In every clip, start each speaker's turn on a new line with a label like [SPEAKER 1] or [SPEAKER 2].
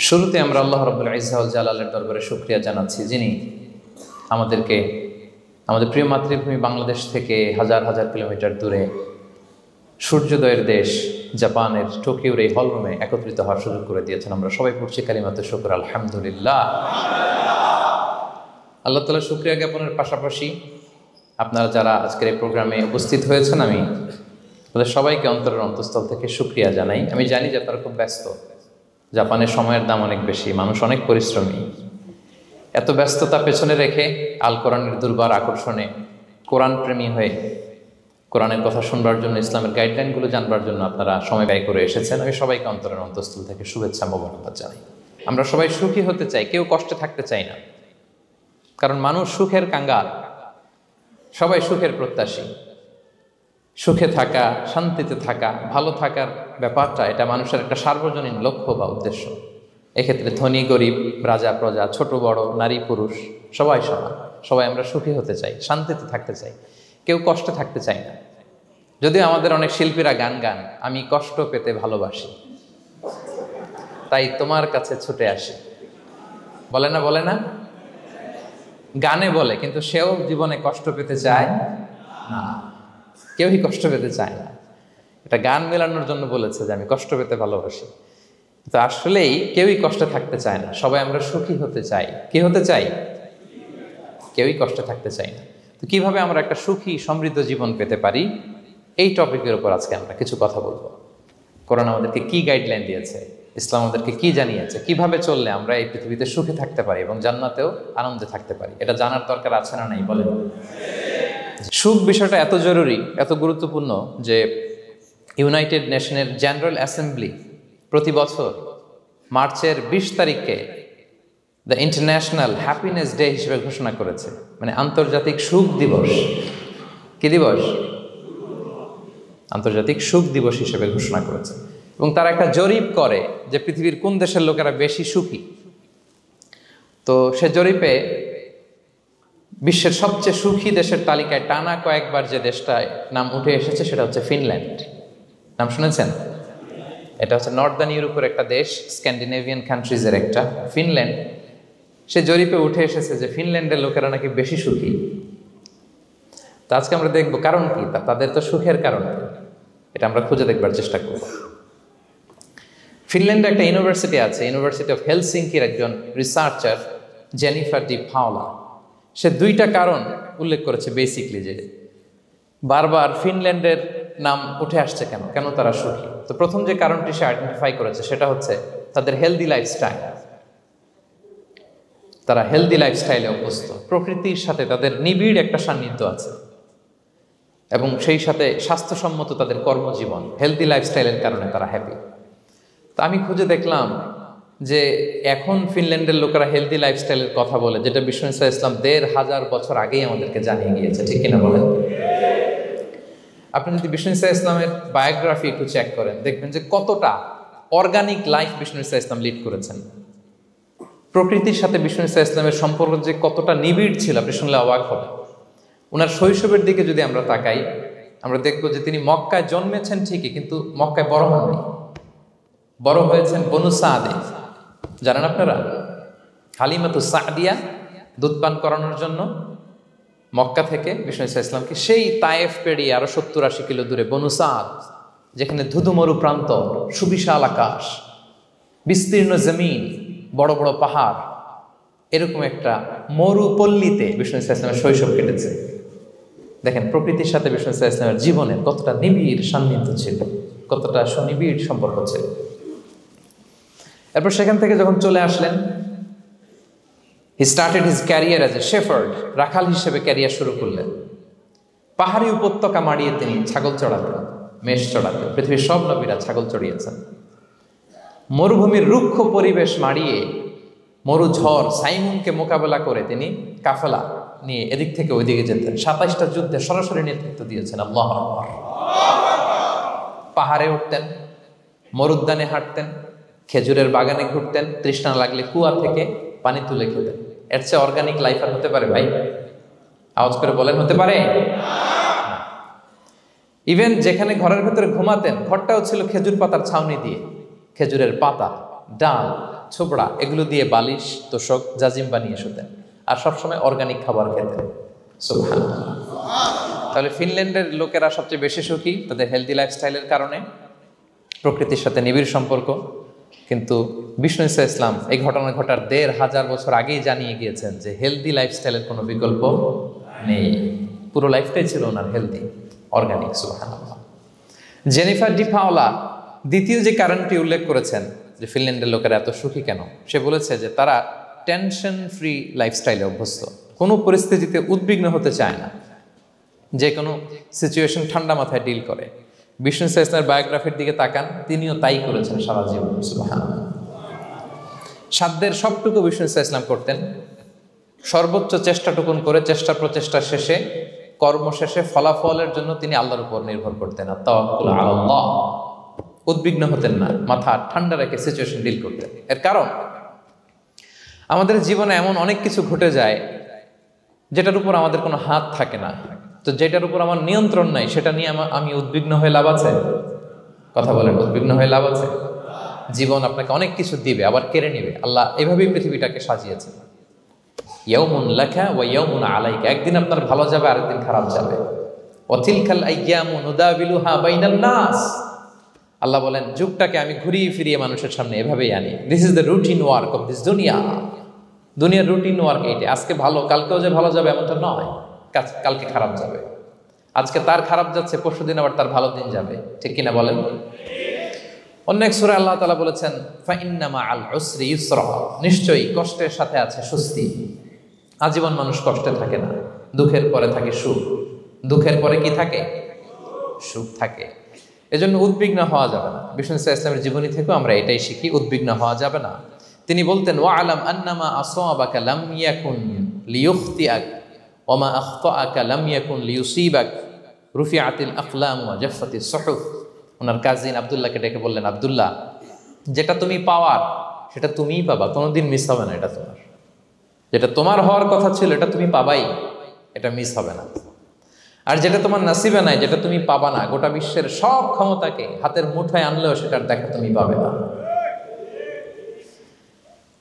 [SPEAKER 1] শুরুতে আমরা আল্লাহ রাব্বুল ইজ্জা ওয়াল জালালের দরবারে শুকরিয়া জানাচ্ছি, যিনি আমাদেরকে আমাদের প্রিয় মাতৃভূমি বাংলাদেশ থেকে হাজার হাজার কিলোমিটার দূরে সূর্যোদয়ের দেশ জাপানের টোকিওর এই হলরুমে একত্রিত হওয়ার সুযোগ করে দিয়েছেন। আমরা সবাই পড়ছি কালিমাতে শুকর আলহামদুলিল্লাহ। আল্লাহ তাআলার শুকরিয়া জ্ঞাপনের পাশাপাশি আপনারা যারা আজকের এই প্রোগ্রামে উপস্থিত হয়েছেন, আমি তাদের সবাইকে অন্তরের অন্তঃস্থল থেকে শুকরিয়া জানাই। আমি জানি যে তারা খুব ব্যস্ত, জাপানের সময়ের দাম অনেক বেশি, মানুষ অনেক পরিশ্রমী। এত ব্যস্ততা পেছনে রেখে আল কোরআনের দুর্বার আকর্ষণে কোরআন প্রেমী হয়ে কোরআনের কথা শুনবার জন্য, ইসলামের গাইডলাইনগুলো জানবার জন্য আপনারা সময় ব্যয় করে এসেছেন। আমি সবাইকে অন্তরের অন্তঃস্থল থেকে শুভেচ্ছা মোবারকবাদ জানাই। আমরা সবাই সুখী হতে চাই, কেউ কষ্টে থাকতে চাই না, কারণ মানুষ সুখের কাঙ্গাল, সবাই সুখের প্রত্যাশী। সুখে থাকা, শান্তিতে থাকা, ভালো থাকার ব্যাপারটা এটা মানুষের একটা সার্বজনীন লক্ষ্য বা উদ্দেশ্য। এক্ষেত্রে ধনী গরিব, রাজা প্রজা, ছোট বড়, নারী পুরুষ সবাই সমান। সবাই আমরা সুখী হতে চাই, শান্তিতে থাকতে চাই, কেউ কষ্টে থাকতে চাই না। যদিও আমাদের অনেক শিল্পীরা গান গান, আমি কষ্ট পেতে ভালোবাসি, তাই তোমার কাছে ছুটে আসি, বলে না? বলে না? গানে বলে, কিন্তু সেও জীবনে কষ্ট পেতে চায় না। কেউই কষ্ট পেতে চায় না। এটা গান মেলানোর জন্য বলেছে যে আমি কষ্ট পেতে ভালোবাসি, তো আসলেই কেউই কষ্টে থাকতে চায় না। সবাই আমরা সুখী হতে চাই। কি হতে চাই? কেউই কষ্টে থাকতে চাই না। তো কিভাবে আমরা একটা সুখী সমৃদ্ধ জীবন পেতে পারি, এই টপিকের উপর আজকে আমরা কিছু কথা বলবো। কোরআন আমাদেরকে কি গাইডলাইন দিয়েছে, ইসলাম আমাদেরকে কি জানিয়েছে, কিভাবে চললে আমরা এই পৃথিবীতে সুখে থাকতে পারি এবং জান্নাতেও আনন্দে থাকতে পারি, এটা জানার দরকার আছে না নাই? বলেন। সুখ বিষয়টা এত জরুরি, এত গুরুত্বপূর্ণ যে ইউনাইটেড নেশনের জেনারেল অ্যাসেম্বলি প্রতি বছর মার্চের 20 তারিখকে দ্য ইন্টারন্যাশনাল হ্যাপিনেস ডে হিসেবে ঘোষণা করেছে, মানে আন্তর্জাতিক সুখ দিবস। কি দিবস? আন্তর্জাতিক সুখ দিবস হিসেবে ঘোষণা করেছে। এবং তারা একটা জরিপ করে যে পৃথিবীর কোন দেশের লোকেরা বেশি সুখী। তো সে জরিপে বিশ্বের সবচেয়ে সুখী দেশের তালিকায় টানা কয়েকবার যে দেশটায় নাম উঠে এসেছে সেটা হচ্ছে ফিনল্যান্ড। নাম শুনেছেন? এটা হচ্ছে নর্দার্ন ইউরোপের একটা দেশ, স্ক্যান্ডিনেভিয়ান কান্ট্রিজের একটা, ফিনল্যান্ড। সে জরিপে উঠে এসেছে যে ফিনল্যান্ডের লোকেরা নাকি বেশি সুখী। তো আজকে আমরা দেখবো কারণ কি, তাদের তো সুখের কারণ কি, এটা আমরা খুঁজে দেখবার চেষ্টা করব। ফিনল্যান্ডে একটা ইউনিভার্সিটি আছে, ইউনিভার্সিটি অফ হেলসিঙ্কির একজন রিসার্চার জেনিফার ডি পাওলা। সে 2টা কারণ উল্লেখ করেছে বেসিকলি, যে বারবার ফিনল্যান্ডের নাম উঠে আসছে কেন, কেন তারা সুখী। তো প্রথম যে কারণটি সে আইডেন্টিফাই করেছে সেটা হচ্ছে তাদের হেলদি লাইফস্টাইল। তারা হেলদি লাইফস্টাইলে অভ্যস্ত, প্রকৃতির সাথে তাদের নিবিড় একটা সান্নিধ্য আছে এবং সেই সাথে স্বাস্থ্যসম্মত তাদের কর্মজীবন। হেলদি লাইফস্টাইলের কারণে তারা হ্যাপি। তো আমি খুঁজে দেখলাম যে এখন ফিনল্যান্ডের লোকেরা হেলদি লাইফস্টাইলের কথা বলে, যেটা বিষ্ণু ইসলাম 1500 বছর আগেই আমাদেরকে জানিয়ে গিয়েছে। ঠিক কিনা বলেন? আপনি যদি বিষ্ণু ইসলামের বায়োগ্রাফি একটু চেক করেন, দেখবেন যে কতটা অর্গানিক লাইফ বিষ্ণু ইসলাম লিড করেছেন। প্রকৃতির সাথে বিষ্ণু ইসলামের সম্পর্ক যে কতটা নিবিড় ছিল, আপনি শুনলে অবাক হবেন। ওনার শৈশবের দিকে যদি আমরা তাকাই, আমরা দেখবো যে তিনি মক্কায় জন্মেছেন ঠিকই, কিন্তু মক্কায় বড় হননি। বড় হয়েছেন বনু সাদে। জানেন আপনারা? হালিমাতু সাদিয়া দুধ পান করানোর জন্য মক্কা থেকে বিষ্ণু ইসলামকে সেই তায়েফ পেরিয়ে আরো 70-80 কিলো দূরে বনু সাদ, যেখানে ধুধু মরু প্রান্ত, সুবিশাল আকাশ, বিস্তীর্ণ জমিন, বড় বড় পাহাড়, এরকম একটা মরুপল্লীতে বিষ্ণু ইসলামের শৈশব কেটেছে। দেখেন প্রকৃতির সাথে বিষ্ণু ইসলামের জীবনের কতটা নিবিড় সান্নিধ্য ছিল, কতটা সুনিবিড় সম্পর্ক ছিল। এরপর সেখান থেকে যখন চলে আসলেন, he started his career as a shepherd, রাখাল হিসেবে ক্যারিয়ার শুরু করলেন। পাহাড়ি উপত্যকা মাড়িয়ে তিনি ছাগল চড়াতেন, মেষ চড়াতেন। পৃথিবীর সব নবীরা ছাগল চড়িয়েছেন। মরুভূমির রুক্ষ পরিবেশ মাড়িয়ে মরু ঝড় সাইমুনকে মোকাবেলা করে তিনি কাফেলা নিয়ে এদিক থেকে ওইদিকে যেতেন। 27টা যুদ্ধে সরাসরি নেতৃত্ব দিয়েছেন। আল্লাহু আকবার। পাহাড়ে উঠতেন, মরুদ্যানে হাঁটতেন, খেজুরের বাগানে ঘুরতেন, তৃষ্ণা লাগলে কুয়া থেকে পানি তুলে খেতেন। এর চেয়ে অর্গানিক লাইফ আর হতে পারে ভাই? আওয়াজ করে বলেন, হতে পারে? ইভেন যেখানে ঘরের ভেতরে ঘুমাতেন, ঘরটাও ছিল খেজুর পাতার ছাউনি দিয়ে। খেজুরের পাতা, ডাল, ছোবড়া এগুলো দিয়ে বালিশ তোষক জাজিম বানিয়ে শুতেন, আর সবসময় অর্গানিক খাবার খেতেন। সুবহানাল্লাহ। তাহলে ফিনল্যান্ডের লোকেরা সবচেয়ে বেশি সুখী তাদের হেলদি লাইফস্টাইলের কারণে, প্রকৃতির সাথে নিবিড় সম্পর্ক। কিন্তু বিষ্ণু ঈসা ইসলাম এই ঘটনা ঘটার ১৫০০ বছর আগেই জানিয়ে গিয়েছেন যে হেলদি লাইফস্টাইলের কোনো বিকল্প নেই। পুরো লাইফটাই ছিল ওনার হেলদি, অর্গানিক। সুবহানাল্লাহ। জেনিফার ডি পাওলা দ্বিতীয় যে কারণটি উল্লেখ করেছেন যে ফিনল্যান্ডের লোকেরা এত সুখী কেন, সে বলেছে যে তারা টেনশন ফ্রি লাইফস্টাইলে অভ্যস্ত, কোনো পরিস্থিতিতে উদ্বিগ্ন হতে চায় না, যে কোনো সিচুয়েশন ঠান্ডা মাথায় ডিল করে। বিষ্ণু ঈসা ইসলামের বায়োগ্রাফির দিকে তাকান, তিনিও তাই করেছেন সারা জীবন। সুবহানাল্লাহ। সাধ্যের সবটুকু বিষ্ণু ঈসা ইসলাম করতেন, সর্বোচ্চ চেষ্টাটুকুন করে চেষ্টা প্রচেষ্টা শেষে, কর্ম শেষে ফলাফলের জন্য তিনি আল্লাহর উপর নির্ভর করতেন। আর তাওয়াক্কুল আলাল্লাহ, উদ্বিগ্ন হতেন না, মাথা ঠান্ডা রেখে সিচুয়েশন ডিল করতেন। এর কারণ আমাদের জীবনে এমন অনেক কিছু ঘটে যায় যেটার উপর আমাদের কোনো হাত থাকে না, তো যেটার উপর আমার নিয়ন্ত্রণ নাই সেটা নিয়ে আমি উদ্বিগ্ন হয়ে লাভ আছে? কথা বলেন, উদ্বিগ্ন হয়ে লাভ আছে? জীবন আপনাকে অনেক কিছু দিবে, আবার কেড়ে নেবে। আল্লাহ এভাবেই পৃথিবীটাকে সাজিয়েছেন। ইয়াউমুন লাকা ওয়া ইয়াউমুন আলাইকা, একদিন আপনার ভালো যাবে, আরেকদিন খারাপ যাবে। ওয়া তিলকাল আইয়ামু নুদাবিলুহা বাইনান নাস, আল্লাহ বলেন যুগটাকে আমি ঘুরিয়ে ফিরিয়ে মানুষের সামনে এভাবেই আনি। This is the routine work of this দুনিয়া। দুনিয়ার রুটিন ওয়ার্ক এইটা। আজকে ভালো, কালকেও যে ভালো যাবে এমনটা নয়, কালকে খারাপ যাবে। আজকে তার খারাপ যাচ্ছে, পরশুদিন আবার তার ভালো দিন যাবে, ঠিক কিনা বলেন? অন্য এক সূরায় আল্লাহ তাআলা বলেছেন ফাইন্না মাআল উসরি ইউসরা, নিশ্চয়ই কষ্টের সাথে আছে স্বস্তি। আজীবন মানুষ কষ্টে থাকে না, দুঃখের পরে থাকে সুখ। দুঃখের পরে কি থাকে? সুখ থাকে। এজন্য উদ্বিগ্ন হওয়া যাবে না। বিষ্ণু ঈসা ইসলামের জীবনী থেকেও আমরা এটাই শিখি, উদ্বিগ্ন হওয়া যাবে না। তিনি বলতেন ওয়া আলাম আন্নামা আসাবাকা লাম ইয়াকুন লিয়ুখতিআক ওয়া মা আখতাআকা লাম ইয়াকুন লিয়ুসিবাক রুফিআতিল আকলাম ওয়া জাফফাতিস সুহুফ। ওনার কাজিন আব্দুল্লাহকে ডেকে বললেন, আব্দুল্লাহ, যেটা তুমি পাওয়ার সেটা তুমিই পাবা, কোনোদিন মিস হবে না। এটা তোমার, যেটা তোমার হওয়ার কথা ছিল এটা তুমি পাবাই, এটা মিস হবে না। আর যেটা তোমার নসিবে নাই, যেটা তুমি পাবা না, গোটা বিশ্বের সব ক্ষমতাকে হাতের মুঠোয় আনলেও সেটার দেখা তুমি পাবে না।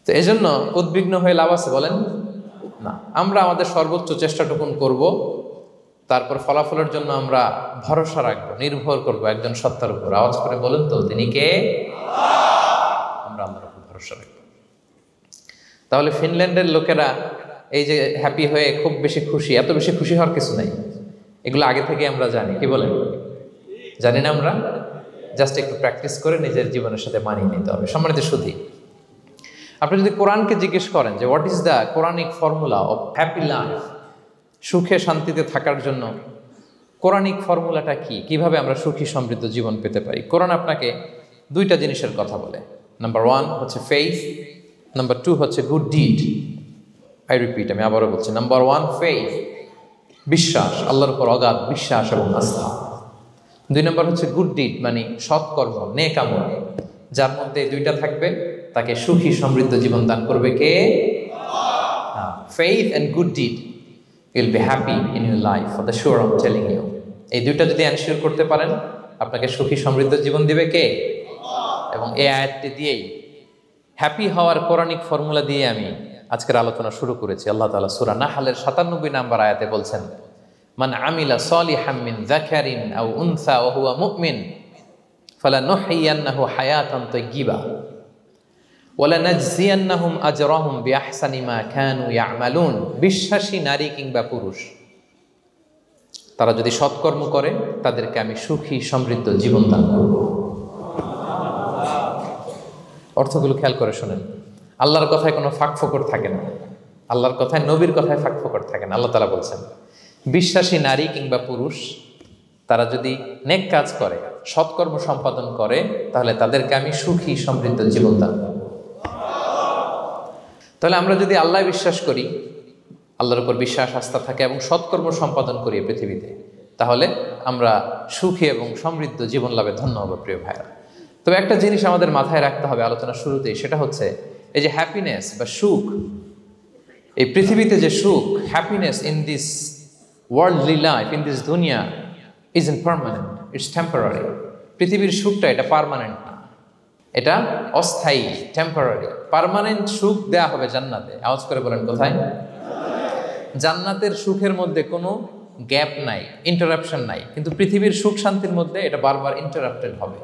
[SPEAKER 1] তো এই জন্য উদ্বিগ্ন হয়ে লাভ আছে বলেন না। আমরা আমাদের সর্বোচ্চ চেষ্টাটুকুন করব, তারপর ফলাফলের জন্য আমরা ভরসা রাখবো, নির্ভর করব একজন সত্তার উপর। আওয়াজ করে বলেন তো, তিনি কে? আমরা আল্লাহর উপর ভরসা রাখবো। তাহলে ফিনল্যান্ডের লোকেরা এই যে হ্যাপি হয়ে খুব বেশি খুশি, এত বেশি খুশি হওয়ার কিছু নাই। এগুলো আগে থেকে আমরা জানি, কি বলেন? জানি না আমরা? জাস্ট একটু প্র্যাকটিস করে নিজের জীবনের সাথে মানিয়ে নিতে হবে। সম্মানিত সুধী, আপনি যদি কোরআনকে জিজ্ঞেস করেন যে what is the Quranic formula of happy life, সুখে শান্তিতে থাকার জন্য কোরআনিক ফর্মুলাটা কি, কিভাবে আমরা সুখী সমৃদ্ধ জীবন পেতে পারি, কোরআন আপনাকে দুইটা জিনিসের কথা বলে। নাম্বার 1 হচ্ছে ফেইথ, নাম্বার 2 হচ্ছে গুড ডিড। আই রিপিট, আমি আবারও বলছি, নাম্বার 1 ফেইথ, বিশ্বাস, আল্লাহর উপর অগাধ বিশ্বাস এবং আস্থা। 2 নম্বর হচ্ছে গুড ডিড, মানে সৎকর্ম, নেক আমল। যার মধ্যে দুইটা থাকবে তাকে সুখী সমৃদ্ধ জীবন দান করবে কে? Faith and good deed, you will be happy in your life for the sure, I am telling you. এই দুইটা যদি এনশিওর করতে পারেন, আপনাকে সুখী সমৃদ্ধ জীবন দিবে কে? এবং এই আয়াতটি দিয়েই, হ্যাপি হওয়ার কোরআনিক ফর্মুলা দিয়ে আমি আজকের আলোচনা শুরু করেছি। আল্লাহ তাআলা সূরা নাহলের ৯৭ নম্বর আয়াতে বলছেন, মান আমিলা সলিহাম মিন যাকারিন আও উনসা ওয়া হুয়া মুমিন ফালানুহইয়ান্নাহু হায়াতান তাইয়্যিবা ওয়া লানাজজিয়ান্নাহুম আজরাহুম বিআহসানি মা কানু ইয়ামালুন। বিশ্বাসী নারী কিংবা পুরুষ তারা যদি সৎকর্ম করে, তাদেরকে আমি সুখী সমৃদ্ধ জীবন দান করব। অর্থগুলো খেয়াল করে শোনেন। আল্লাহর কথায় কোনো ফাঁকফোকর থাকে না, আল্লাহর কথায়, নবীর কথায় ফাঁকফোকর থাকে না। আল্লাহ তাআলা বলছেন বিশ্বাসী নারী কিংবা পুরুষ তারা যদি নেক কাজ করে, সৎকর্ম সম্পাদন করে, তাহলে তাদেরকে আমি সুখী সমৃদ্ধ জীবন দান করব। তাহলে আমরা যদি আল্লাহ বিশ্বাস করি, আল্লাহর উপর বিশ্বাস আস্থা থাকে এবং সৎকর্ম সম্পাদন করি পৃথিবীতে, তাহলে আমরা সুখী এবং সমৃদ্ধ জীবন লাভে ধন্য হব প্রিয় ভাইরা। তবে একটা জিনিস আমাদের মাথায় রাখতে হবে আলোচনার শুরুতেই, সেটা হচ্ছে এই যে হ্যাপিনেস বা সুখ, এই পৃথিবীতে যে সুখ, happiness in this worldly life, in this দুনিয়া is impermanent, it's temporary. পৃথিবীর সুখটা এটা পার্মানেন্ট না, এটা অস্থায়ী, টেম্পোরারি। পার্মানেন্ট সুখ দেয়া হবে জান্নাতে। আওয়াজ করে বলেন কোথায়? জান্নাতের সুখের মধ্যে কোনো গ্যাপ নাই, ইন্টারাপশন নাই। কিন্তু পৃথিবীর সুখ শান্তির মধ্যে এটা বারবার ইন্টারাপ্টেড হবে।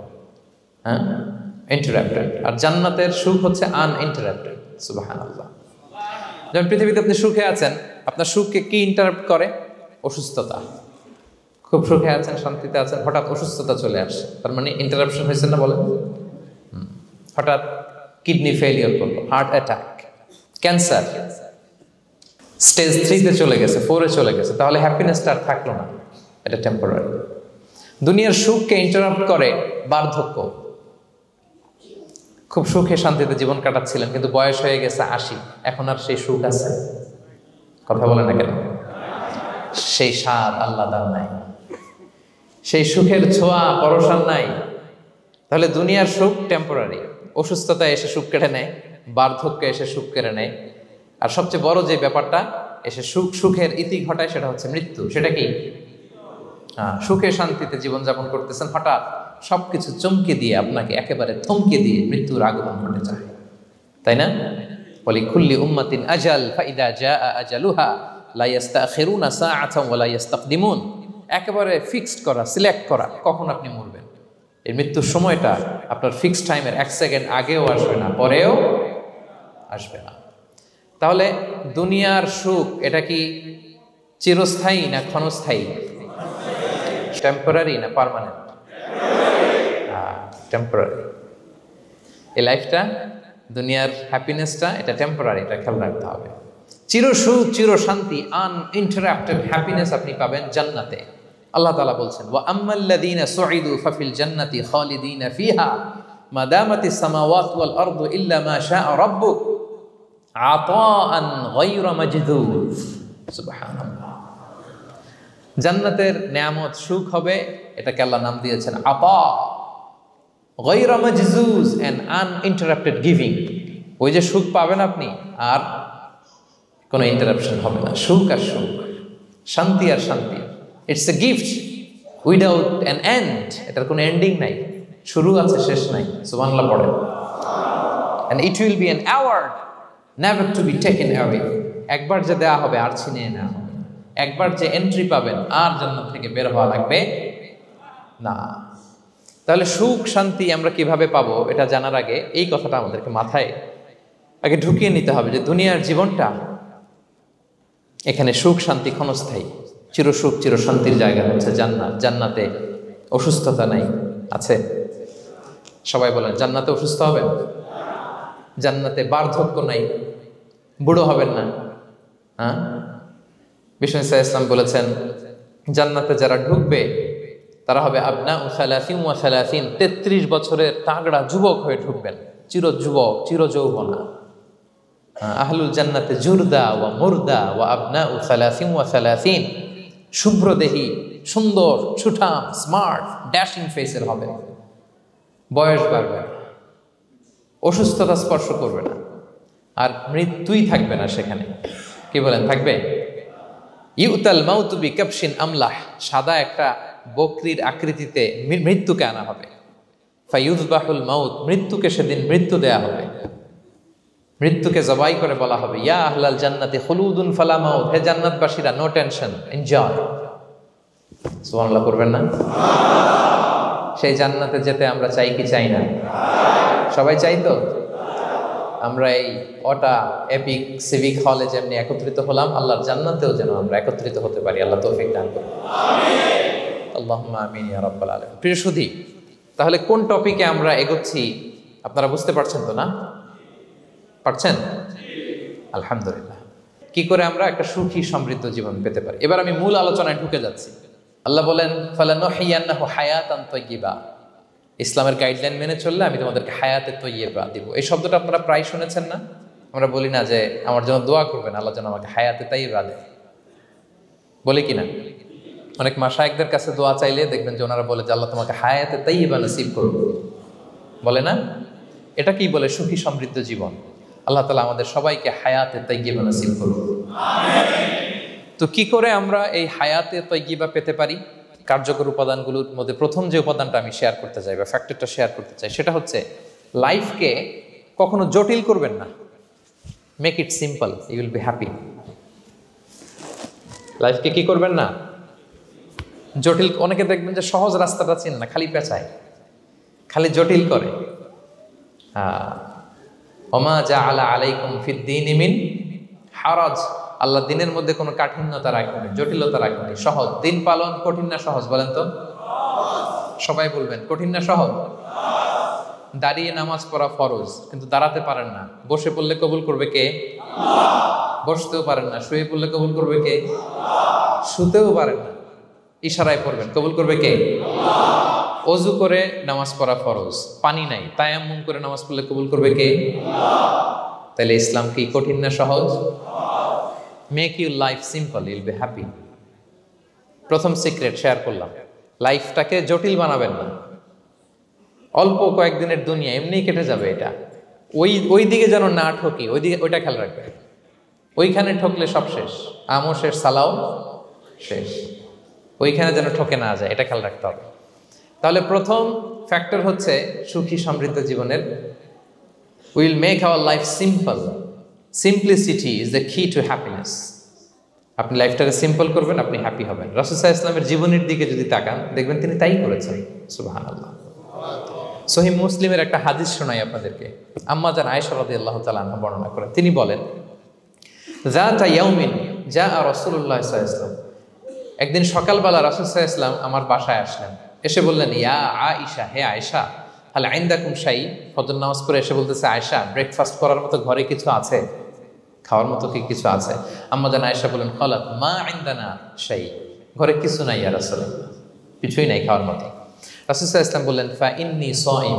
[SPEAKER 1] হ্যাঁ, ইন্টারাপ্টেড। আর জান্নাতের সুখ হচ্ছে আনইন্টারাপ্টেড। সুবহানাল্লাহ। যেমন পৃথিবীতে আপনি সুখে আছেন, আপনার সুখকে কি ইন্টারাপ্ট করে? অসুস্থতা। খুব সুখে আছেন, শান্তিতে আছেন, হঠাৎ অসুস্থতা চলে আসে, তার মানে ইন্টারাপশন হয়েছে না বলেন? হঠাৎ কিডনি ফেলিওর করলো, হার্ট অ্যাটাক, ক্যান্সার, স্টেজ 3-তে চলে গেছে, 4-এ চলে গেছে, তাহলে হ্যাপিনেসটা আর থাকলো না। এটা টেম্পোরারি। দুনিয়ার সুখকে ইন্টারাপ্ট করে বার্ধক্য। খুব সুখে শান্তিতে জীবন কাটাচ্ছিলেন, কিন্তু বয়স হয়ে গেছে 80, এখন আর সেই সুখ আছে? কথা বলে না কেন? সেই স্বাদ আল্লাহর নাই, সেই সুখের ছোঁয়া পরশান নাই। তাহলে দুনিয়ার সুখ টেম্পোরারি। অসুস্থতা এসে সুখ কেড়ে নেয়, বার্ধক্য এসে সুখ কেড়ে নেয়, আর সবচেয়ে বড় যে ব্যাপারটা এসে সুখের ইতি ঘটায় সেটা হচ্ছে মৃত্যু। সেটা কি? সুখে শান্তিতে জীবনযাপন করতেছেন, হঠাৎ সবকিছু চমকে দিয়ে, আপনাকে একেবারে থমকে দিয়ে মৃত্যুর আগমন ঘটে যায়, তাই না? বলি কুল্লি উম্মাতিন আজাল ফাইদা জাআ আজালুহা লা ইস্তাখিরুনা সাআতান ওয়া লা ইস্তাকদিমুন। একেবারে ফিক্সড করা, সিলেক্ট করা কখন আপনি মরবেন। এই মৃত্যুর সময়টা আপনার ফিক্সড টাইমের 1 সেকেন্ড আগেও আসবে না, পরেও আসবে না। তাহলে দুনিয়ার সুখ এটা কি চিরস্থায়ী না ক্ষণস্থায়ী? টেম্পোরারি না পার্মানেন্ট? টেম্পোরারি। এই লাইফটা, দুনিয়ার হ্যাপিনেসটা, এটা টেম্পোরারি, এটা খেয়াল রাখতে হবে। চির সুখ, চির শান্তি, আনইন্টারাপ্টেড হ্যাপিনেস আপনি পাবেন জান্নাতে। আল্লাহ তাআলা বলছেন, ওয়া আম্মাল্লাযীনা সুঈদু ফাফিল জান্নাতি খালিদিনা ফিহা মা দামাতিস সামাওয়াতু ওয়াল আরদু ইল্লা মা শাআ রাব্বুক আতাআন গায়রা মাজদুদ। সুবহানাল্লাহ। জান্নাতের নেয়ামত, সুখ হবে, এটাকে আল্লাহ নাম দিয়েছেন আতা, গায়রা মাজজুজ, এন্ড আনইন্টারাপ্টেড গিভিং। ওই যে সুখ পাবেন আপনি, আর কোনো ইন্টারাপশন হবে না। সুখ আর সুখ, শান্তি আর শান্তি। It's a gift without an end. এটার কোনো এন্ডিং নাই, শুরু আছে শেষ নাই। সুবহানাল্লাহ পড়েন। And it will be an award never to be taken away. একবার যে দেওয়া হবে আর ছিনিয়ে নেওয়া হবে। একবার যে এন্ট্রি পাবেন, আর জান্নাত থেকে বের হওয়া লাগবে না। তাহলে সুখ শান্তি আমরা কিভাবে পাবো, এটা জানার আগে এই কথাটা আমাদেরকে মাথায় আগে ঢুকিয়ে নিতে হবে যে দুনিয়ার জীবনটা, এখানে সুখ শান্তি ক্ষণস্থায়ী। চির সুখ চির শান্তির জায়গা হচ্ছে জান্নাত। জান্নাতে অসুস্থতা নাই, আছে? সবাই বলেন, জান্নাতে অসুস্থ হবেন? জান্নাতে বার্ধক্য নাই, বুড়ো হবেন না। হ্যাঁ, বিষ্ণু ইসলাম বলেছেন, জান্নাতে যারা ঢুকবে তারা হবে আবনাউ সালাসিন ওয়া সালাসিন, 33 বছরের তাগড়া যুবক হয়ে ঢুকবেন, চির যুবক, চির যৌবনা। আহলুল জান্নাতে জুরদা ওয়া মুরদা ওয়া আবনাউ সালাসিন ওয়া সালাসিন, শুভ্রদেহী, সুন্দর, সুঠাম, স্মার্ট, ড্যাশিং ফেসের হবে। বয়স বাড়বে, অসুস্থতা স্পর্শ করবে না, আর মৃত্যুই থাকবে না সেখানে। কি বলেন, থাকবে? ইউতাল মাউতু বিকাবশিন আমলাহ, সাদা একটা বকরির আকৃতিতে মৃত্যুকে আনা হবে। ফায়ুযবাহুল মাউত, মৃত্যুকে সেদিন মৃত্যু দেয়া হবে। মৃত্যুকে জবাই করে বলা হবে, ইয়া আহলাল জান্নাতি খুলুদুন ফালা মাউত, হে জান্নাতবাসীরা, নো টেনশন, এনজয়। সুবহানাল্লাহ করবেন না? সেই জান্নাতে যেতে আমরা চাই কি চাই না? সবাই চাই তো? আমরা এই ওটা এপিক সিভিক হলে যেমনি একত্রিত হলাম, আল্লাহর জান্নাতেও যেন আমরা একত্রিত হতে পারি। আল্লাহ তৌফিক দান করুন। আল্লাহুম্মা আমিন ইয়া রাব্বাল আলামিন। প্রিয় সুধী, তাহলে কোন টপিকে আমরা এগোচ্ছি আপনারা বুঝতে পারছেন তো না? পারছেন? আলহামদুলিল্লাহ। কি করে আমরা একটা সুখী সমৃদ্ধ জীবন পেতে পারি, এবার আমি মূল আলোচনায় ঢুকে যাচ্ছি। আল্লাহ বলেন, ফালানুহিয়ান্নাহু হায়াতান তাইয়্যিবা, ইসলামের গাইডলাইন মেনে চললে আমি তোমাদেরকে হায়াতে তৈয়্যিবা দিব। এই শব্দটা আপনারা প্রায় শুনেছেন না? আমরা বলি না যে আমার জন্য দোয়া করবেন, আল্লাহ যেন আমাকে হায়াতে তৈয়্যিবা দেয়, বলি কিনা? অনেক মাশায়েখদের কাছে দোয়া চাইলে দেখবেন যে ওনারা বলে যে আল্লাহ তোমাকে হায়াতে তৈয়্যিবা নসিব করুন, বলে না? এটা কি বলে? সুখী সমৃদ্ধ জীবন। আল্লাহ তাআলা আমাদের সবাইকে হায়াতে তৈয়্যিবা নসিব করুন। তো কি করে আমরা এই হায়াতে তৈয়্যিবা পেতে পারি? কার্যকর উপাদানগুলোর মধ্যে প্রথম যে উপাদানটা আমি শেয়ার করতে চাই বা ফ্যাক্টরটা শেয়ার করতে চাই, সেটা হচ্ছে লাইফকে কখনো জটিল করবেন না, make it simple, you will be happy. লাইফকে কি করবেন না, জটিল। অনেকে দেখবেন যে সহজ রাস্তাটা চিন না, খালি পেঁচায়, খালি জটিল করে। ওমা জাআলা আলাইকুম ফিদ্দীনি মিন হারাজ, আল্লাহ দিনের মধ্যে কোনো কাঠিন্যতা রাখেনি, জটিলতা রাখেনি, সহজ। দিন পালন কঠিন না সহজ বলেন তো? সবাই বলবেন কঠিন না সহজ? দাঁড়িয়ে নামাজ পড়া ফরজ, কিন্তু দাঁড়াতে পারেন না। বসে পড়লে কবুল করবে কে? বসতেও পারেন না। শুয়ে পড়লে কবুল করবে কে? শুতেও পারেন না, ইশারায় পড়বেন, কবুল করবে কে? অজু করে নামাজ পড়া ফরজ, পানি নাই, তায়াম্মুম করে নামাজ পড়লে কবুল করবে কে? তাহলে ইসলাম কি কঠিন না সহজ? Make your life simple, you'll be happy. প্রথম সিক্রেট শেয়ার করলাম, লাইফটাকে জটিল বানাবেন না। অল্প কয়েকদিনের দুনিয়া, এমনিই কেটে যাবে। এটা ওই দিকে যেন না ঠকি, ওইটা খেয়াল রাখবেন। ওইখানে ঠকলে সব শেষ, আমও শেষ, সালাও শেষ। ওইখানে যেন ঠকে না যায়, এটা খেয়াল রাখতে হবে। তাহলে প্রথম ফ্যাক্টর হচ্ছে সুখী সমৃদ্ধ জীবনের, will make our life simple. Simplicity is the কি টু হ্যাপিনেস। আপনি লাইফটাকে সিম্পল করবেন, আপনি হ্যাপি হবেন। রাসূল সাল্লাল্লাহু আলাইহি ওয়াসাল্লামের জীবনের দিকে যদি তাকান, দেখবেন তিনি তাই করেছেন। সুবহানাল্লাহ। সহিহ মুসলিমের একটা হাদিস শোনাই আপনাদেরকে। আম্মা জান আয়েশা রাদিয়াল্লাহু তাআলা আনহা বর্ণনা করেন। তিনি বলেন, যাতা ইয়াউমিন জাআ রাসূলুল্লাহ সাল্লাল্লাহু আলাইহি ওয়াসাল্লাম, একদিন সকালবেলা রাসূল সাল্লাল্লাহু আলাইহি ওয়াসাল্লাম আমার বাসায় আসলেন। এসে বললেন, ইয়া আয়েশা, হে আয়েশা, হাল ইনদাকুম শাই। ফজর নামাজ পড়ে এসে বলতেছে, আয়েশা, ব্রেকফাস্ট করার মতো ঘরে কিছু আছে? খাওয়ার মতো কি কিছু আছে? আম্মা জান আয়েশা বলেন, ক্বালাত মা ইনদানা শাই, ঘরে কিছু নাই ইয়া রাসূলুল্লাহ, কিছুই নাই খাওয়ার মতো। রাসূল সাল্লাল্লাহু আলাইহি ওয়াসাল্লাম বললেন, ফা ইন্নী সাইম,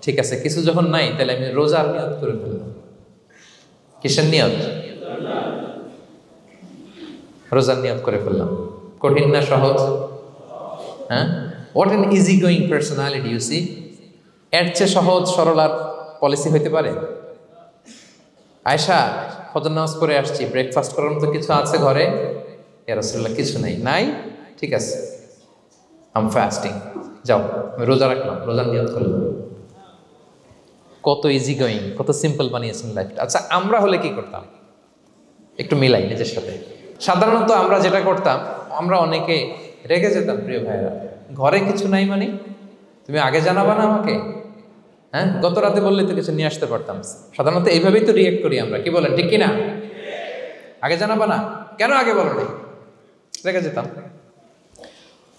[SPEAKER 1] ঠিক আছে, কিছু যখন নাই তাহলে আমি রোজার নিয়ত করে ফেললাম। কিসের নিয়ত? রোজার নিয়ত করে ফেললাম। কঠিন না সহজ? হ্যাঁ, what an easy going personality you see. এর চেয়ে সহজ সরল আর পলিসি হইতে পারে? আয়েশা, ফজর নামাজ পড়ে আসছি, ব্রেকফাস্ট করার মতো কিছু আছে ঘরে? ইয়া রাসূলুল্লাহ, কিছু নাই। ঠিক আছে, আই এম ফাস্টিং, যাও আমি রোজা রাখলাম, রোজার নিয়ত করলাম। কত ইজি গোয়িং, কত সিম্পল বানিয়েছেন লাইফটা। আচ্ছা, আমরা হলে কি করতাম? একটু মিলাই নিজের সাথে। সাধারণত আমরা যেটা করতাম, আমরা অনেকে রেগে যেতাম। প্রিয় ভাইয়েরা, ঘরে কিছু নাই মানে তুমি আগে জানাবা না আমাকে? হ্যাঁ, গত রাতে বললে তো কিছু নিয়ে আসতে পারতাম। সাধারণত এইভাবেই তো রিয়েক্ট করি আমরা, কি বলেন ঠিক কিনা? আগে জানাবা না, কেন আগে বলো না? রেগে যেতাম।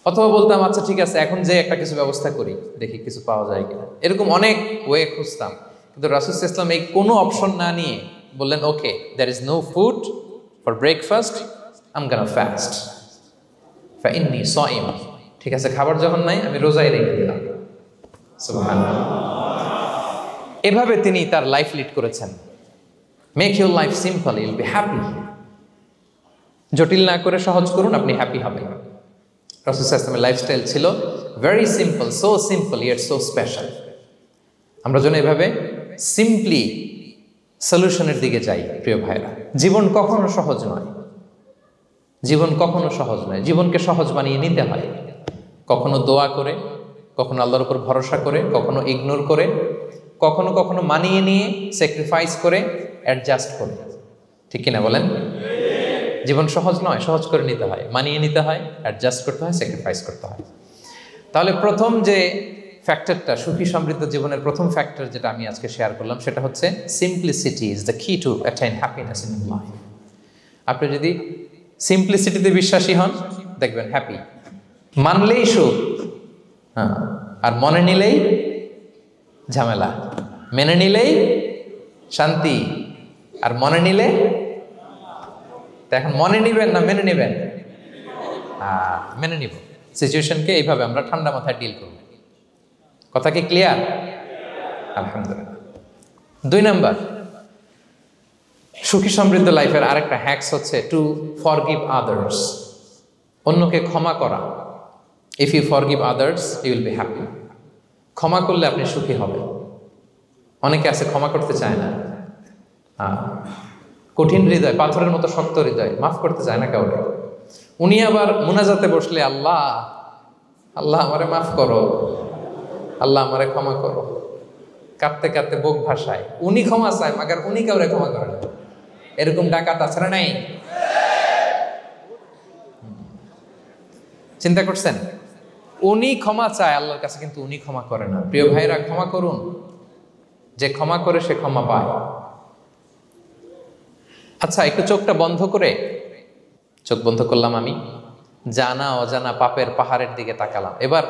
[SPEAKER 1] অথবা বলতাম, আচ্ছা ঠিক আছে, এখন যে একটা কিছু ব্যবস্থা করি, দেখি কিছু পাওয়া যায় কিনা। এরকম অনেক ওয়ে খুঁজতাম। কিন্তু রাসূল সাল্লাল্লাহু আলাইহি ওয়াসাল্লাম এই কোনো অপশন না নিয়ে বললেন, okay, there is no food for breakfast, I am gonna fast, ফা ইন্নী সাইম। ঠিক আছে, খাবার যখন নাই আমি রোজাই রেখে দিলাম। সুবহানাল্লাহ। এভাবে তিনি তার লাইফ লিড করেছেন। Make your life simple, you'll be happy. জটিল না করে সহজ করুন, আপনি হ্যাপি হবেন। রাসূল সাল্লাল্লাহু আলাইহি ওয়াসাল্লামের লাইফস্টাইল ছিল very simple, so simple yet so special. আমরা যেন এভাবে সিম্পলি সলিউশনের দিকে যাই। প্রিয় ভাইরা, জীবন কখনো সহজ নয়, জীবন কখনো সহজ নয়। জীবনকে সহজ বানিয়ে নিতে হয়, কখনো দোয়া করে, কখনো আল্লাহর উপর ভরসা করে, কখনো ইগনোর করে, কখনো কখনো মানিয়ে নিয়ে, স্যাক্রিফাইস করে, অ্যাডজাস্ট করে। ঠিক কিনা বলেন? জীবন সহজ নয়, সহজ করে নিতে হয়, মানিয়ে নিতে হয়, অ্যাডজাস্ট করতে হয়, স্যাক্রিফাইস করতে হয়। তাহলে প্রথম যে ফ্যাক্টরটা, সুখী সমৃদ্ধ জীবনের প্রথম ফ্যাক্টর যেটা আমি আজকে শেয়ার করলাম, সেটা হচ্ছে সিম্পলিসিটি ইজ দ্য কি টু অ্যাটাইন হ্যাপিনেস ইন লাইফ। আপনি যদি সিম্পলিসিটিতে বিশ্বাসী হন, দেখবেন হ্যাপি। মানলেই সুখ, হ্যাঁ, আর মনে নিলেই ঝামেলা। মেনে নিলেই শান্তি, আর মনে নিলে। তো এখন মনে নিবেন না মেনে নিবেন? মেনে নিব। সিচুয়েশনকে এইভাবে আমরা ঠান্ডা মাথায় ডিল করব। কথা কি ক্লিয়ার? আলহামদুলিল্লাহ। 2 নাম্বার, সুখী সমৃদ্ধ লাইফের আরেকটা হ্যাকস হচ্ছে টু ফরগিভ আদার্স। অন্যকে ক্ষমা করা। If you forgive others, you will be happy. ক্ষমা করলে আপনি সুখী হবেন। অনেকে আছে ক্ষমা করতে চায় না, কঠিন হৃদয়, পাথরের মতো শক্ত হৃদয়, মাফ করতে চায় না কাউকে। উনি আবার মুনাজাতে বসলে, আল্লাহ আল্লাহ আমারে মাফ করো, আল্লাহ আমারে ক্ষমা করো। কাঁদতে কাঁদতে বুক ভাসায়, উনি ক্ষমা চায় মাগার উনি কাউরে ক্ষমা করে না। এরকম ডাকাত আছে না নাই? চিন্তা করছেন? উনি ক্ষমা চায় আল্লাহর কাছে, কিন্তু উনি ক্ষমা করে না। প্রিয় ভাইরা, ক্ষমা করুন। যে ক্ষমা করে সে ক্ষমা পায়। আচ্ছা, একটু চোখটা বন্ধ করে, চোখ বন্ধ করলাম আমি, জানা অজানা পাপের পাহাড়ের দিকে তাকালাম। এবার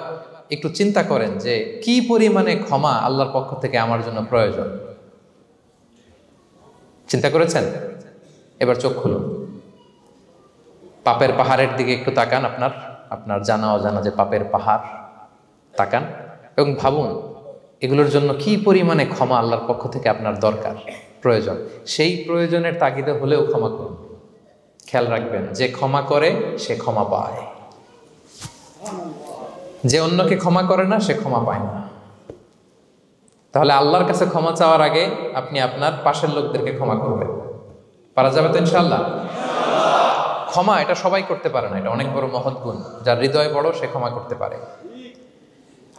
[SPEAKER 1] একটু চিন্তা করেন যে কি পরিমাণে ক্ষমা আল্লাহর পক্ষ থেকে আমার জন্য প্রয়োজন। চিন্তা করেছেন? এবার চোখ খুলুন, পাপের পাহাড়ের দিকে একটু তাকান, আপনার জানা অজানা যে পাপের পাহাড়, তাকান এবং ভাবুন এগুলোর জন্য কি পরিমাণে ক্ষমা আল্লাহর পক্ষ থেকে আপনার দরকার, প্রয়োজন। সেই প্রয়োজনের তাগিদে হলেও ক্ষমা করুন। খেয়াল রাখবেন, যে ক্ষমা করে সে ক্ষমা পায়, যে অন্যকে ক্ষমা করে না সে ক্ষমা পায় না। তাহলে আল্লাহর কাছে ক্ষমা চাওয়ার আগে আপনি আপনার পাশের লোকদেরকে ক্ষমা করবেন। পারা যাবে তো ইনশাআল্লাহ? ক্ষমা এটা সবাই করতে পারে না, এটা অনেক বড় মহৎ গুণ। যার হৃদয় বড় সে ক্ষমা করতে পারে।